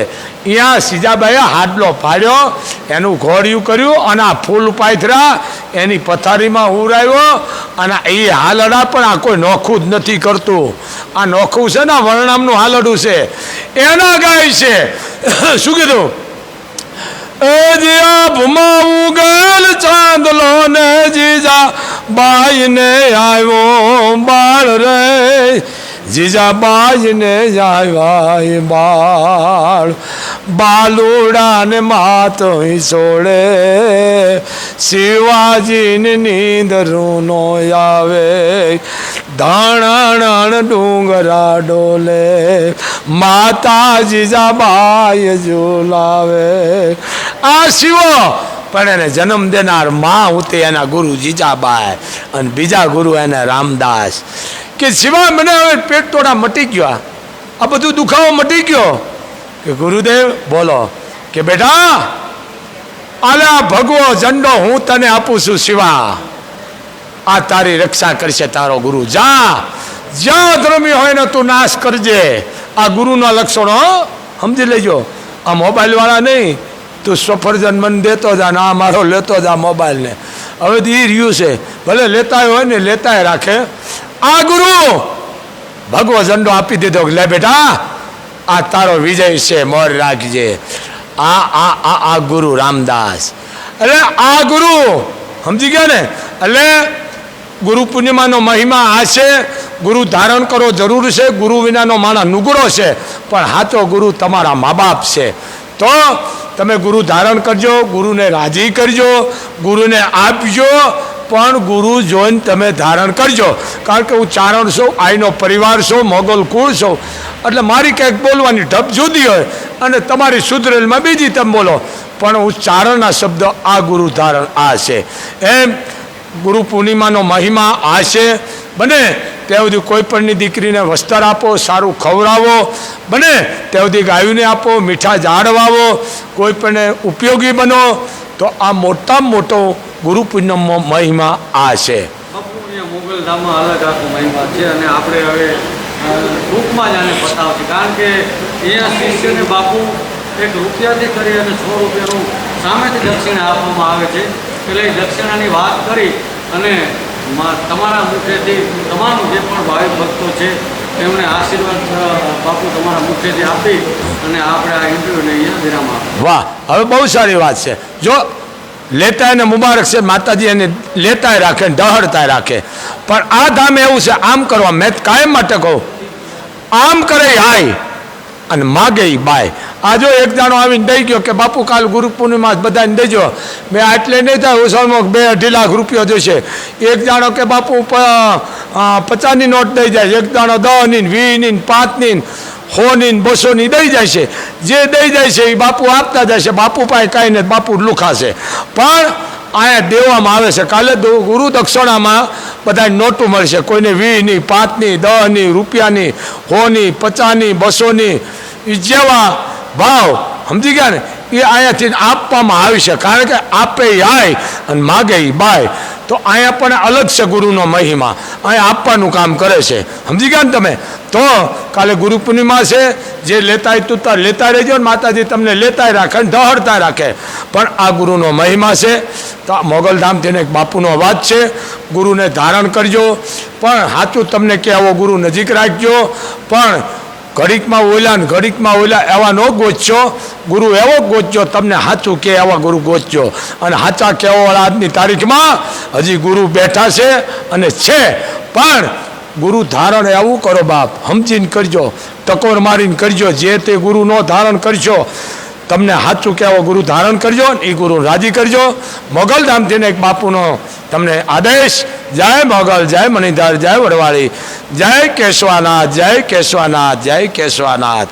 અહીંયા સીજાબાઈએ હાડલો પાડ્યો, એનું ઘોડિયું કર્યું, અને આ ફૂલ પાથરા એની પથારીમાં ઉરાવ્યો. અને એ હાલડા પણ આ કોઈ નોખું જ નથી કરતું. આ નોખું છે ને, વર્ણામનું હાલડું છે, એના ગાય છે. શું કીધું? એ જીયા ભૂમાવું ગયેલ ચાંદલો ને જીજા બાઈ ને આવ્યો બાળ રે, જીજાબાઈ ને આવ્યા બાળ, બાલુડા ને માતો છોડે, શિવાજીની નીંદરું નો આવે, ધાણ ડુંગરા ડોલે, માતા જીજાબાઈ ઝુલાવે. આ શિવો પણ એને જન્મ દેનાર માં ઉતે એના ગુરુ જીજાબાઈ, અને બીજા ગુરુ એને રામદાસ. કે શિવા મને હવે પેટ તોડા મટી ગયા, આ બધું દુખાવો મટી ગયો. કે ગુરુદેવ બોલો. કે બેટા આલે આ ભગવો ઝંડો હું તને આપું છું શિવા, આ તારી રક્ષા કરશે તારો ગુરુ. જા જ્યાં ધર્મી હોય ને તું નાશ કરજે. આ ગુરુના લક્ષણો સમજી લેજો. આ મોબાઈલ વાળા નહીં, તું સફરજન મન દેતો જા, ના મારો લેતો જા મોબાઈલને. હવે તો એ રહ્યું છે, ભલે લેતા હોય ને લેતાય રાખે. આ ગુરુ ભગવો ઝંડો આપી દીધો. લે બેટા આ તારો વિજય છે, મોર રાખજે. આ ગુરુ રામદાસ. એટલે આ ગુરુ સમજી ગયા ને. એટલે ગુરુ પૂર્ણિમાનો મહિમા આ છે. ગુરુ ધારણ કરો જરૂર છે, ગુરુ વિનાનો માણસ નુગરો છે, પણ સાચો ગુરુ તમારા મા બાપ છે. તો તમે ગુરુ ધારણ કરજો, ગુરુને રાજી કરજો, ગુરુને આપજો, પણ ગુરુ જોઈને તમે ધારણ કરજો. કારણ કે હું ચારણ છું, આઈનો પરિવાર છું, મોગલ કુળ છું, એટલે મારી કંઈક બોલવાની ઢબ જુદી હોય અને તમારી સુધરેલમાં બીજી તમે બોલો, પણ હું ચારણના શબ્દ આ ગુરુ ધારણ આ છે. એમ ગુરુ પૂર્ણિમાનો મહિમા આ છે. બને ત્યાં સુધી કોઈ પણની દીકરીને વસ્ત્ર આપો, સારું ખવડાવો, બને ત્યાં સુધી ગાયોને આપો, મીઠા ઝાડ વાવો, કોઈ પણ ઉપયોગી બનો. તો આ મોટામાં મોટો ગુરુ પૂર્ણિમાનો મહિમા આ છે. બાપુ અહીંયા મોગલ ધામમાં અલગ આખો મહિમા છે, અને આપણે હવે ટૂંકમાં જ આને બતાવશે. કારણ કે અહીંયા શિષ્યને બાપુ એક રૂપિયાથી કરી અને 100 રૂપિયાનું સામેથી દક્ષિણા આપવામાં આવે છે. એટલે એ દક્ષિણાની વાત કરી અને તમારા મુખેથી તમામ જે પણ ભાવિક ભક્તો છે એમને આશીર્વાદ બાપુ તમારા મુખેથી આપી અને આપણે આ ઇન્ટરવ્યૂને અહીંયા વિરામ આપીએ. વાહ, હવે બહુ સારી વાત છે. જો લેતા એને મુબારક છે, માતાજી એને લેતાય રાખે, દહડતાય રાખે. પણ આ ધામ એવું છે, આમ કરવા મેં કાયમ માટે કહું, આમ કરે હાય અને માગે બાય. આ જો એક જાણો આવીને દઈ ગયો કે બાપુ કાલ ગુરુ પૂર્ણિમા બધાને દેજો, મેં આટલે નહીં થાય, ઉછળમાં 2-2.5 લાખ રૂપિયા જોઈશે. એક જાણો કે બાપુ 50ની નોટ દઈ જાય, એક જાણો 10ની, 20ની, 5ની, 100ની, 200ની દઈ જાય છે. જે દઈ જાય છે એ બાપુ આપતા જાય છે. બાપુ પાસે કાંઈ નહીં, બાપુ લુખાશે. પણ અહીંયા દેવામાં આવે છે. કાલે ગુરુ દક્ષિણામાં બધા નોટું મળશે, કોઈને 20ની, 5ની, 10ની, રૂપિયાની, 100ની, 50ની, 200ની, જેવા ભાવ સમજી ગયા ને એ અહીંયાથી આપવામાં આવી છે. કારણ કે આપે આય અને માગે બાય. તો અહીંયા પણ અલગ છે ગુરુનો મહિમા, અહીંયા આપવાનું કામ કરે છે. સમજી ગયા ને તમે? તો કાલે ગુરુ પૂર્ણિમા છે, જે લેતાય તું લેતા રહેજો ને માતાજી તમને લેતાય રાખે ને દહડતા રાખે. પણ આ ગુરુનો મહિમા છે. તો મોગલધામથી એક બાપુનો અવાજ છે, ગુરુને ધારણ કરજો, પણ સાચું તમને કે આવો ગુરુ નજીક રાખજો. પણ ઘડીકમાં ઓલા ને ઘડીકમાં ઓલા એવા ન ગોચજો. ગુરુ એવો ગોચજો, તમને સાચું કે એવા ગુરુ ગોચજો. અને સાચા કહેવાવાળા આજની તારીખમાં હજી ગુરુ બેઠા છે અને છે. પણ ગુરુ ધારણ એવું કરો બાપ, સમજીને કરજો, ટકોર મારીને કરજો. જે તે ગુરુનો ધારણ કરશો, તમને સાચું કહેવો ગુરુ ધારણ કરજો ને એ ગુરુ રાજી કરજો. મોગલધામથીને એક બાપુનો તમને આદેશ. જય મોગલ, જય મણિધર, જય વડવાળી, જય કેશવાનાથ, જય કેશવાનાથ, જય કેશવાનાથ.